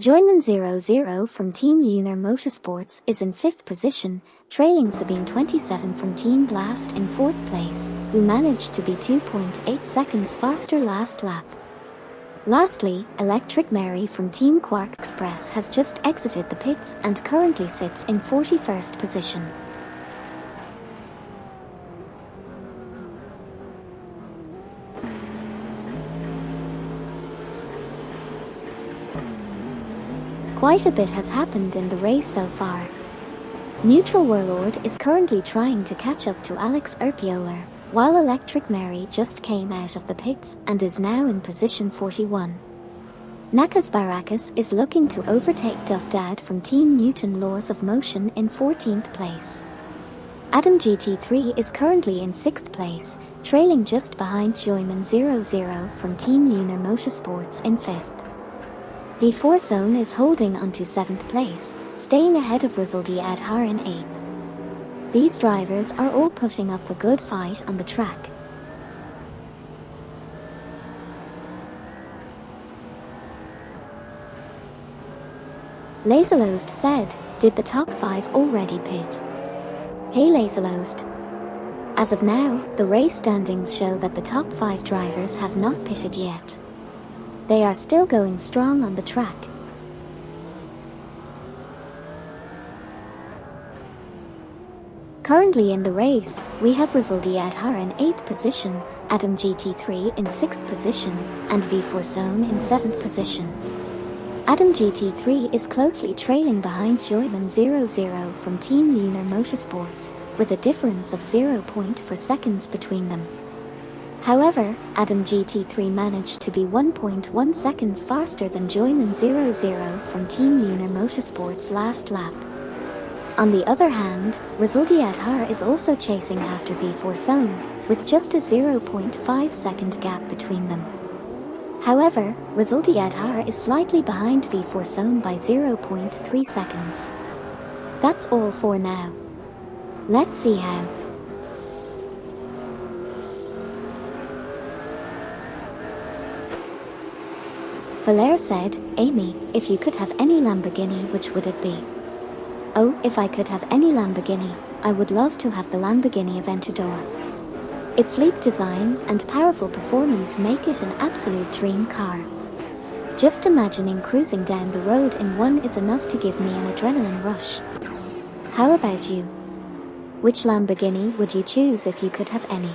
Speaker 1: Joyman00 from Team Lunar Motorsports is in 5th position, trailing Sabine27 from Team Blast in 4th place, who managed to be 2.8 seconds faster last lap. Lastly, Electric Mary from Team Quark Express has just exited the pits and currently sits in 41st position. Quite a bit has happened in the race so far. Neutral Warlord is currently trying to catch up to Alex Erpioler, while Electric Mary just came out of the pits and is now in position 41. Nakas Barakas is looking to overtake Duff Dad from Team Newton Laws of Motion in 14th place. Adam GT3 is currently in 6th place, trailing just behind Joyman00 from Team Lunar Motorsports in 5th. V4 Zone is holding onto 7th place, staying ahead of Resulti Adhar in 8th. These drivers are all putting up a good fight on the track. Laserlost said, "Did the top 5 already pit?" Hey Laserlost. As of now, the race standings show that the top 5 drivers have not pitted yet. They are still going strong on the track. Currently in the race, we have Resulti Adhar in 8th position, Adam GT3 in 6th position, and V4 Zone in 7th position. Adam GT3 is closely trailing behind Joyman00 from Team Lunar Motorsports, with a difference of 0.4 seconds between them. However, Adam GT3 managed to be 1.1 seconds faster than Joyman00 from Team Lunar Motorsports last lap. On the other hand, Resulti Adhar is also chasing after V4 Zone, with just a 0.5 second gap between them. However, Resulti Adhar is slightly behind V4 Zone by 0.3 seconds. That's all for now. Let's see how. Valère said, "Amy, if you could have any Lamborghini, which would it be?" Oh, if I could have any Lamborghini, I would love to have the Lamborghini Aventador. Its sleek design and powerful performance make it an absolute dream car. Just imagining cruising down the road in one is enough to give me an adrenaline rush. How about you? Which Lamborghini would you choose if you could have any?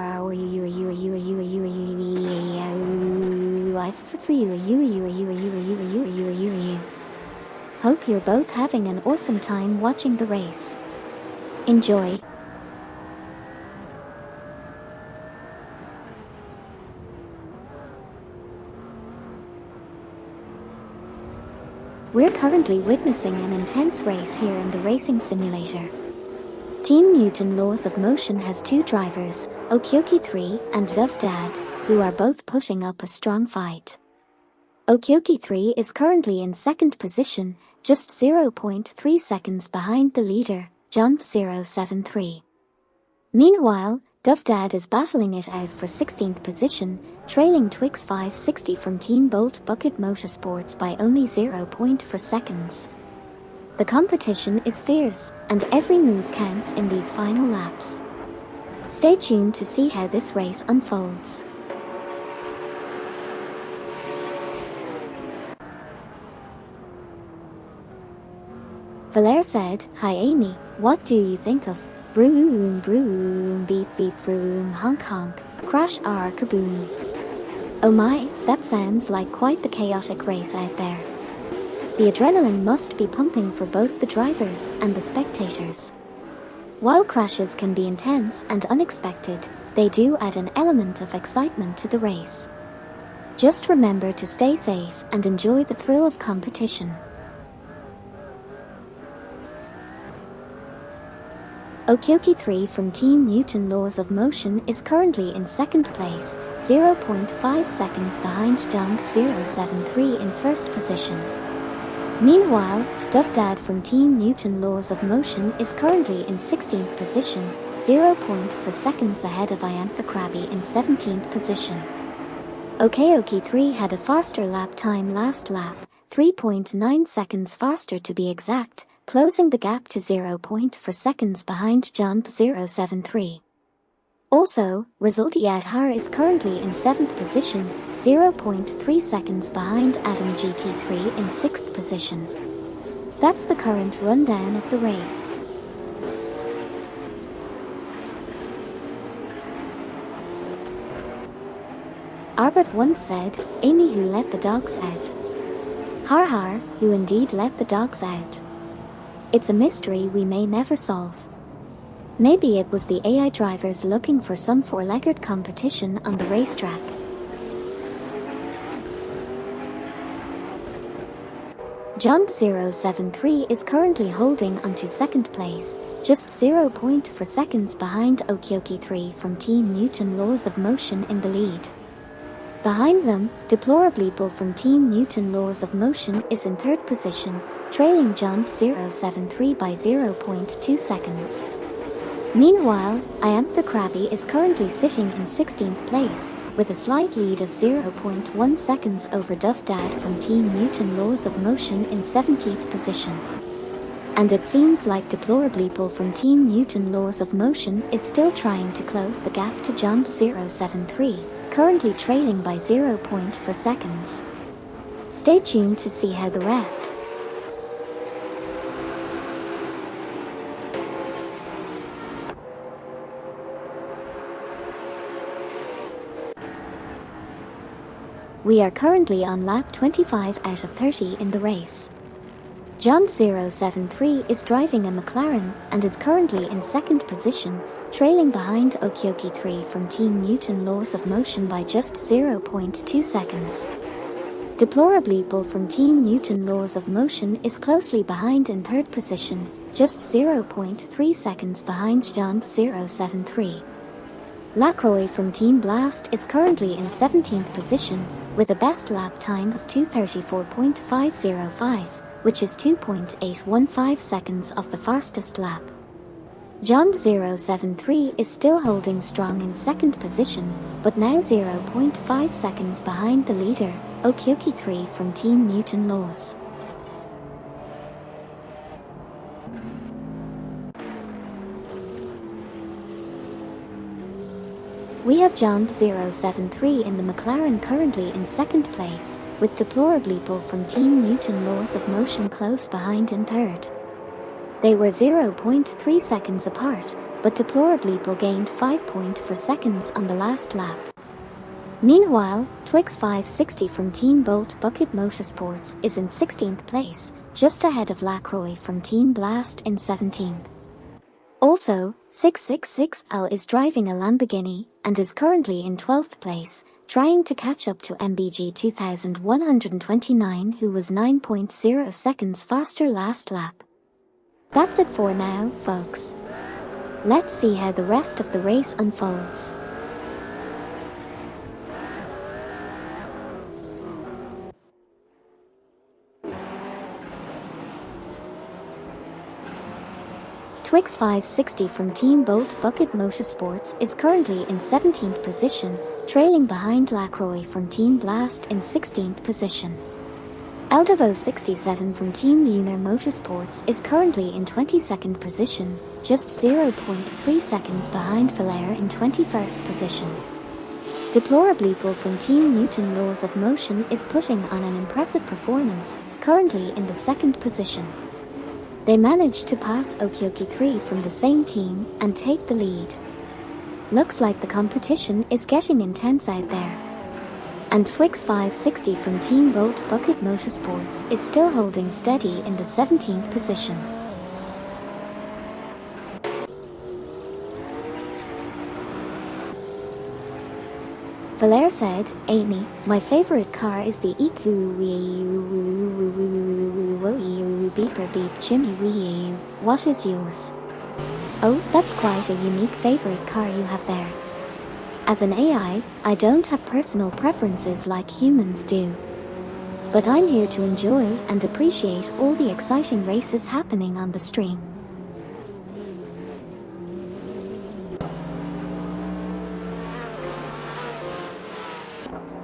Speaker 1: for you. Hope you're both having an awesome time watching the race. Enjoy. We're currently witnessing an intense race here in the racing simulator. Team Newton Laws of Motion has two drivers, Okyoki3 and Dove Dad, who are both putting up a strong fight. Okyoki3 is currently in second position, just 0.3 seconds behind the leader, Jump073. Meanwhile, Dove Dad is battling it out for 16th position, trailing Twix 560 from Team Bolt Bucket Motorsports by only 0.4 seconds. The competition is fierce, and every move counts in these final laps. Stay tuned to see how this race unfolds. Valère said, "Hi Amy, what do you think of vroom vroom beep beep vroom honk honk, crash R kaboom? Oh my, that sounds like quite the chaotic race out there. The adrenaline must be pumping for both the drivers and the spectators. While crashes can be intense and unexpected, they do add an element of excitement to the race. Just remember to stay safe and enjoy the thrill of competition." Okyoki3 from Team Newton Laws of Motion is currently in second place, 0.5 seconds behind Jump073 in first position. Meanwhile, Dove Dad from Team Newton Laws of Motion is currently in 16th position, 0.4 seconds ahead of Iantha Krabby in 17th position. Okyoki3 had a faster lap time last lap, 3.9 seconds faster to be exact, closing the gap to 0.4 seconds behind Jump073. Also, Resulti Adhar is currently in 7th position, 0.3 seconds behind Adam GT3 in 6th position. That's the current rundown of the race. Arbit once said, "Amy who let the dogs out." Har har, who indeed let the dogs out. It's a mystery we may never solve. Maybe it was the AI drivers looking for some four-legged competition on the racetrack. Jump073 is currently holding onto second place, just 0.4 seconds behind Okyoki3 from Team Newton Laws of Motion in the lead. Behind them, Deplorably Bull from Team Newton Laws of Motion is in third position, trailing Jump073 by 0.2 seconds. Meanwhile, Iantha Krabby is currently sitting in 16th place, with a slight lead of 0.1 seconds over Dove Dad from Team Newton Laws of Motion in 17th position. And it seems like Deplorably Bull from Team Newton Laws of Motion is still trying to close the gap to Jump073, currently trailing by 0.4 seconds. Stay tuned to see how the rest. We are currently on lap 25 out of 30 in the race. Jump073 is driving a McLaren and is currently in second position, trailing behind Okyoki3 from Team Newton Laws of Motion by just 0.2 seconds. Deplorably Bull from Team Newton Laws of Motion is closely behind in third position, just 0.3 seconds behind Jump073. Lacroix from Team Blast is currently in 17th position, with a best lap time of 2:34.505, which is 2.815 seconds off the fastest lap. Jump073 is still holding strong in second position, but now 0.5 seconds behind the leader, Okyoki3 from Team Newton Laws. We have Jump073 in the McLaren currently in second place, with Deplorably Bull from Team Newton Laws of Motion close behind in third. They were 0.3 seconds apart, but deplorably gained 5.4 seconds on the last lap. Meanwhile, Twix 560 from Team Bolt Bucket Motorsports is in 16th place, just ahead of Lacroix from Team Blast in 17th. Also, 666L is driving a Lamborghini and is currently in 12th place, trying to catch up to MBG 2129, who was 9.0 seconds faster last lap. That's it for now, folks. Let's see how the rest of the race unfolds. Twix 560 from Team Bolt Bucket Motorsports is currently in 17th position, trailing behind Lacroix from Team Blast in 16th position. Eldevo 67 from Team Lunar Motorsports is currently in 22nd position, just 0.3 seconds behind Valair in 21st position. Deplorably Bull from Team Newton Laws of Motion is putting on an impressive performance, currently in the 2nd position. They managed to pass Okioki 3 from the same team and take the lead. Looks like the competition is getting intense out there. And Twix 560 from Team Bolt Bucket Motorsports is still holding steady in the 17th position. Valair said, "Amy, my favorite car is the beeper beep Jimmy wee. What is yours?" Oh, that's quite a unique favorite car you have there. As an AI, I don't have personal preferences like humans do. But I'm here to enjoy and appreciate all the exciting races happening on the stream.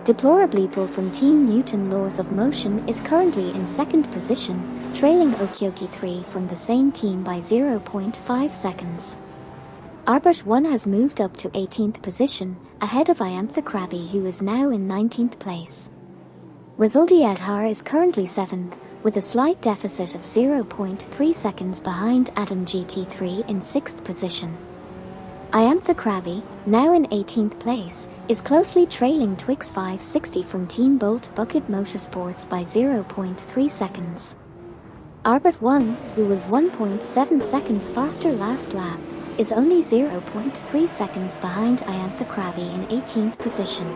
Speaker 1: Deplorably Bull from Team Newton Laws of Motion is currently in 2nd position, trailing Okioki 3 from the same team by 0.5 seconds. Arbert 1 has moved up to 18th position, ahead of Iantha Krabby, who is now in 19th place. Resuldi Adhar is currently 7th, with a slight deficit of 0.3 seconds behind Adam GT3 in 6th position. Iantha Krabby, now in 18th place, is closely trailing Twix 560 from Team Bolt Bucket Motorsports by 0.3 seconds. Arbert 1, who was 1.7 seconds faster last lap, is only 0.3 seconds behind Iantha Krabby in 18th position.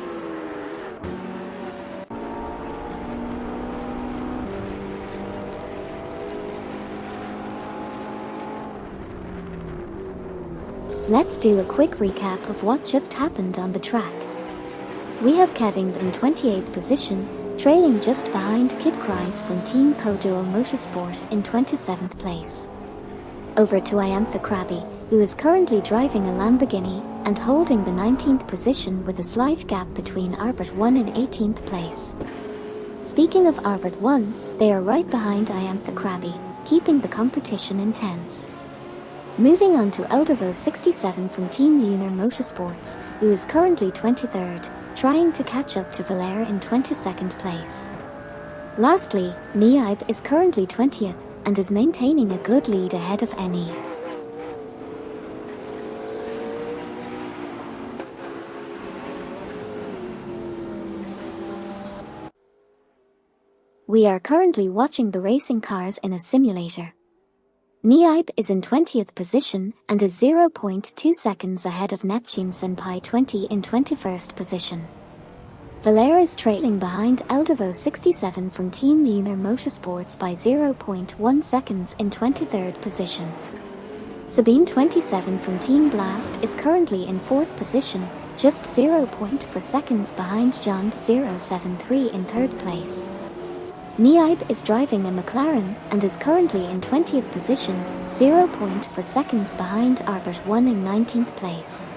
Speaker 1: Let's do a quick recap of what just happened on the track. We have Kevin in 28th position, trailing just behind Kid Cries from Team Koduo Motorsport in 27th place. Over to Iantha Krabby, who is currently driving a Lamborghini and holding the 19th position with a slight gap between Arbert 1 and 18th place. Speaking of Arbert 1, they are right behind Iantha Krabby, keeping the competition intense. Moving on to Eldevo 67 from Team Lunar Motorsports, who is currently 23rd, trying to catch up to Valair in 22nd place. Lastly, Niaib is currently 20th and is maintaining a good lead ahead of Eni. We are currently watching the racing cars in a simulator. Niaib is in 20th position and is 0.2 seconds ahead of Neptune Senpai 20 in 21st position. Valair is trailing behind Eldevo 67 from Team Lunar Motorsports by 0.1 seconds in 23rd position. Sabine 27 from Team Blast is currently in 4th position, just 0.4 seconds behind John 073 in 3rd place. Niaib is driving a McLaren and is currently in 20th position, 0.4 seconds behind Arbert 1 in 19th place.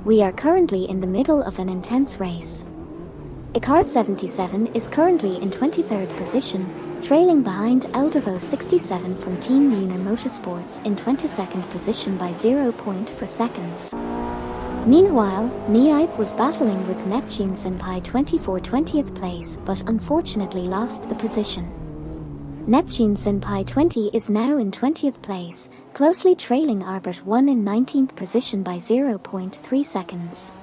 Speaker 1: We are currently in the middle of an intense race. Icar 77 is currently in 23rd position, trailing behind Eldorado 67 from Team Lunar Motorsports in 22nd position by 0.4 seconds. Meanwhile, Niipe was battling with Neptune Senpai 24 20th place but unfortunately lost the position. Neptune Senpai 20 is now in 20th place, closely trailing Arbit 1 in 19th position by 0.3 seconds.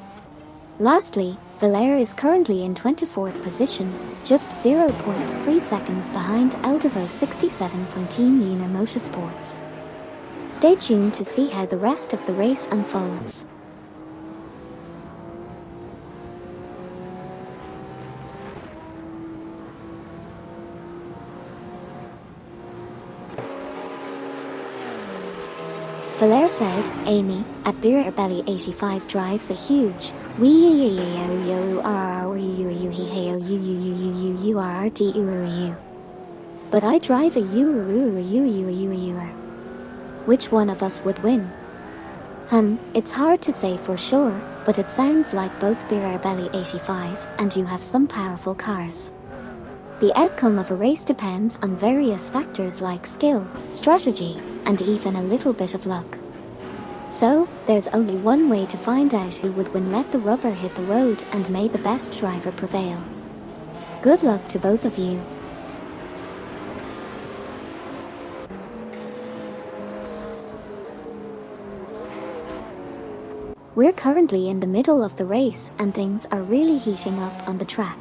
Speaker 1: Lastly, Valère is currently in 24th position, just 0.3 seconds behind Eldorado 67 from Team Lunar Motorsports. Stay tuned to see how the rest of the race unfolds. Valère said, Amy, at Beer Belly 85 drives a huge but I drive a Which one of us would win? It's hard to say for sure, but it sounds like both Beer Belly 85 and you have some powerful cars. The outcome of a race depends on various factors like skill, strategy, and even a little bit of luck. So, there's only one way to find out who would win. Let the rubber hit the road and may the best driver prevail. Good luck to both of you. We're currently in the middle of the race and things are really heating up on the track.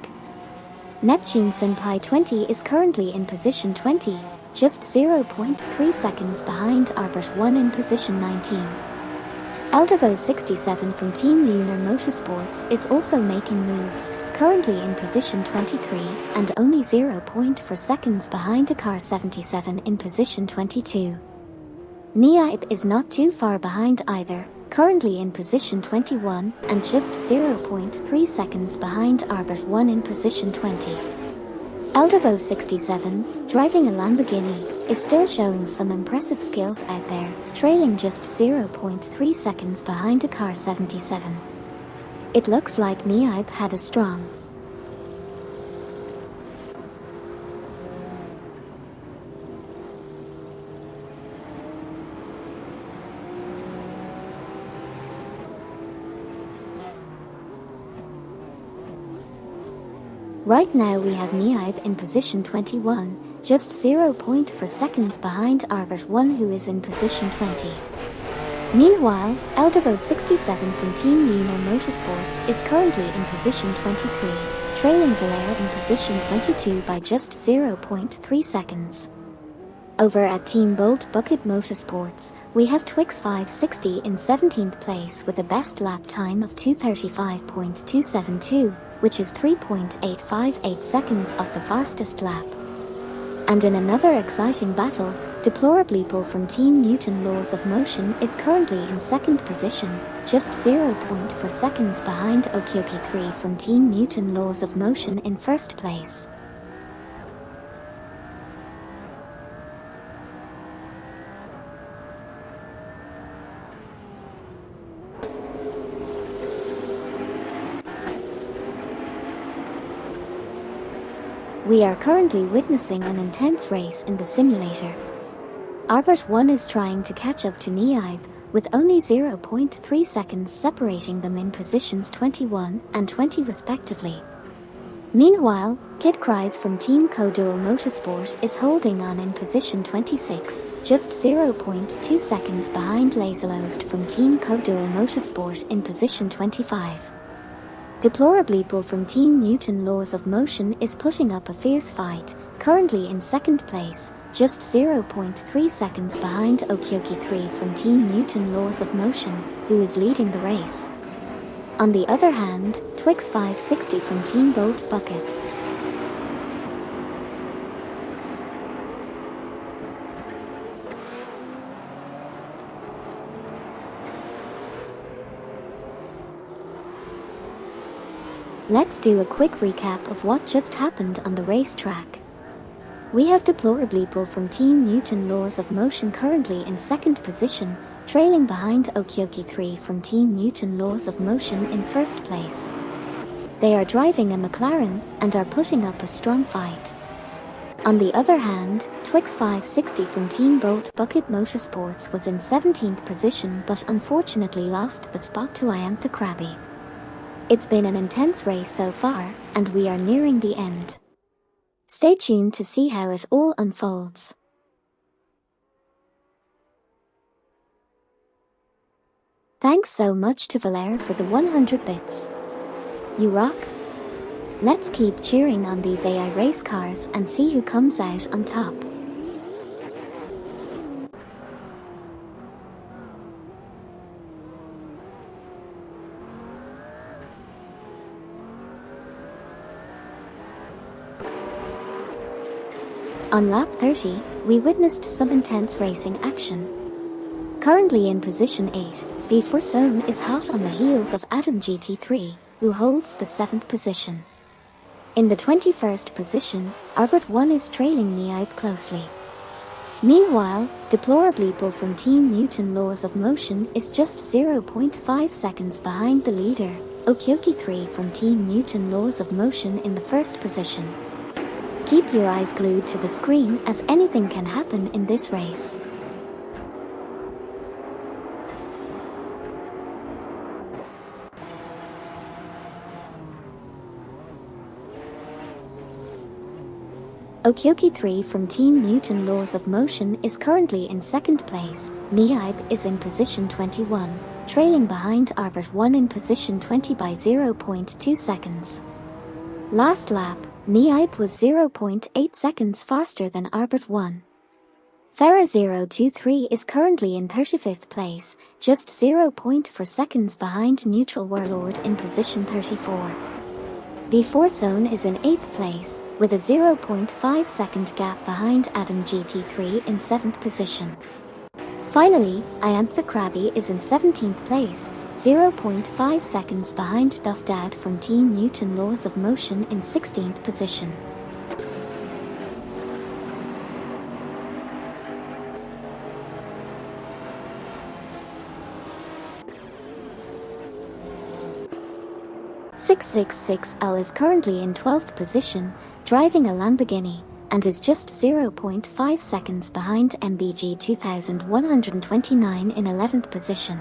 Speaker 1: Neptune Senpai 20 is currently in position 20, just 0.3 seconds behind Arbit 1 in position 19. Eldorado 67 from Team Lunar Motorsports is also making moves, currently in position 23 and only 0.4 seconds behind Hypercar 77 in position 22. Niipe is not too far behind either, currently in position 21 and just 0.3 seconds behind Arbit 1 in position 20. Eldorado 67, driving a Lamborghini, is still showing some impressive skills out there, trailing just 0.3 seconds behind Hypercar 77. It looks like Niipe had a strong Right now we have Niipe in position 21, just 0.4 seconds behind Arbit 1 who is in position 20. Meanwhile, Eldorado 67 from Team Lunar Motorsports is currently in position 23, trailing Valère in position 22 by just 0.3 seconds. Over at Team Bolt Bucket Motorsports, we have Twix 560 in 17th place with a best lap time of 2:35.272. Which is 3.858 seconds off the fastest lap. And in another exciting battle, Deplorableeple from Team Newton Laws of Motion is currently in second position, just 0.4 seconds behind Okyoki 3 from Team Newton Laws of Motion in first place. We are currently witnessing an intense race in the simulator. Arbit 1 is trying to catch up to Niipe, with only 0.3 seconds separating them in positions 21 and 20 respectively. Meanwhile, Kid Cries from Team Koduo Motorsport is holding on in position 26, just 0.2 seconds behind Laserlost from Team Koduo Motorsport in position 25. Deplorableeple from Team Newton Laws of Motion is putting up a fierce fight, currently in second place, just 0.3 seconds behind Okyoki 3 from Team Newton Laws of Motion, who is leading the race. On the other hand, Twix 560 from Team Bolt Bucket Let's do a quick recap of what just happened on the racetrack. We have Deplorableeple from Team Newton Laws of Motion currently in second position, trailing behind Okyoki 3 from Team Newton Laws of Motion in first place. They are driving a McLaren and are putting up a strong fight. On the other hand, Twix 560 from Team Bolt Bucket Motorsports was in 17th position but unfortunately lost the spot to Iantha Krabi. It's been an intense race so far, and we are nearing the end. Stay tuned to see how it all unfolds. Thanks so much to Valera for the 100 bits. You rock! Let's keep cheering on these AI race cars and see who comes out on top. On lap 30, we witnessed some intense racing action. Currently in position 8, V4 Zone is hot on the heels of Adam GT3, who holds the 7th position. In the 21st position, Arbert 1 is trailing Niaib closely. Meanwhile, Deplorably Bull from Team Newton Laws of Motion is just 0.5 seconds behind the leader, Okyoki 3 from Team Newton Laws of Motion in the 1st position. Keep your eyes glued to the screen as anything can happen in this race. Okyoki 3 from Team Newton Laws of Motion is currently in 2nd place, Niaib is in position 21, trailing behind Arbert 1 in position 20 by 0.2 seconds. Last lap, Niaib was 0.8 seconds faster than Arbert 1. Farah 023 is currently in 35th place, just 0.4 seconds behind Neutral Warlord in position 34. V4 Zone is in 8th place, with a 0.5 second gap behind Adam GT3 in 7th position. Finally, Iantha Krabi is in 17th place, 0.5 seconds behind Duff Dad from Team Newton Laws of Motion in 16th position. L is currently in 12th position, driving a Lamborghini, and is just 0.5 seconds behind MBG 2129 in 11th position.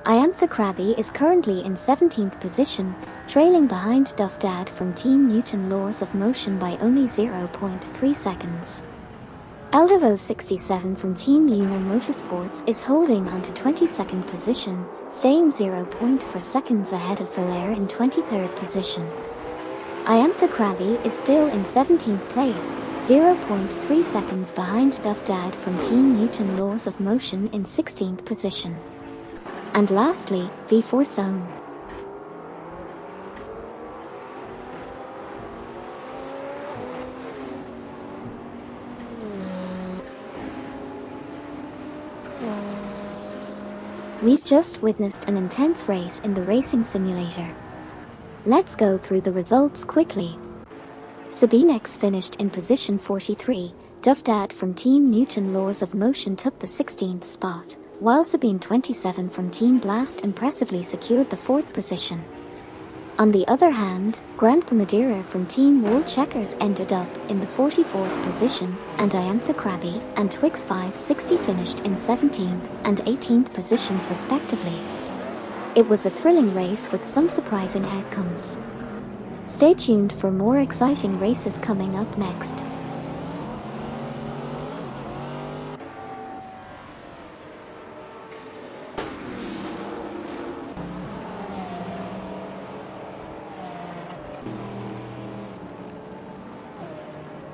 Speaker 1: Iantha Krabi is currently in 17th position, trailing behind Duff Dad from Team Newton Laws of Motion by only 0.3 seconds. Eldavo 67 from Team Lunar Motorsports is holding on to 22nd position, staying 0.4 seconds ahead of Valera in 23rd position. Iantha Krabi is still in 17th place, 0.3 seconds behind Duff Dad from Team Newton Laws of Motion in 16th position. And lastly, V4 Zone. We've just witnessed an intense race in the racing simulator. Let's go through the results quickly. Sabine X finished in position 43, Duff Dad from Team Newton Laws of Motion took the 16th spot, while Sabine 27 from Team Blast impressively secured the 4th position. On the other hand, Grandpa Madeira from Team Wool Checkers ended up in the 44th position, and Iantha Krabi and Twix 560 finished in 17th and 18th positions respectively. It was a thrilling race with some surprising outcomes. Stay tuned for more exciting races coming up next.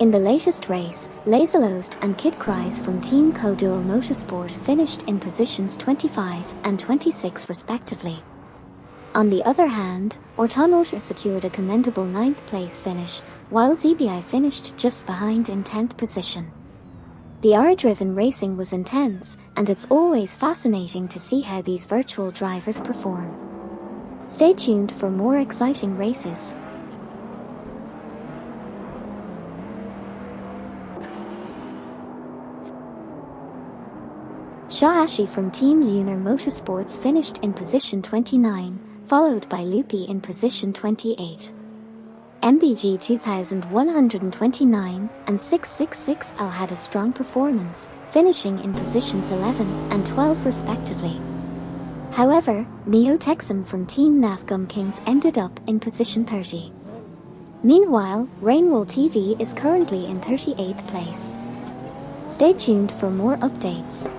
Speaker 1: In the latest race, Laserlost and Kid Cries from Team Codual Motorsport finished in positions 25 and 26 respectively. On the other hand, Ortonotor secured a commendable 9th place finish, while ZBI finished just behind in 10th position. The R-driven racing was intense, and it's always fascinating to see how these virtual drivers perform. Stay tuned for more exciting races. Shaashi from Team Lunar Motorsports finished in position 29, followed by Loopy in position 28. MBG 2129 and 666L had a strong performance, finishing in positions 11 and 12 respectively. However, Neo Texum from Team Nafgum Kings ended up in position 30. Meanwhile, Rainwall TV is currently in 38th place. Stay tuned for more updates.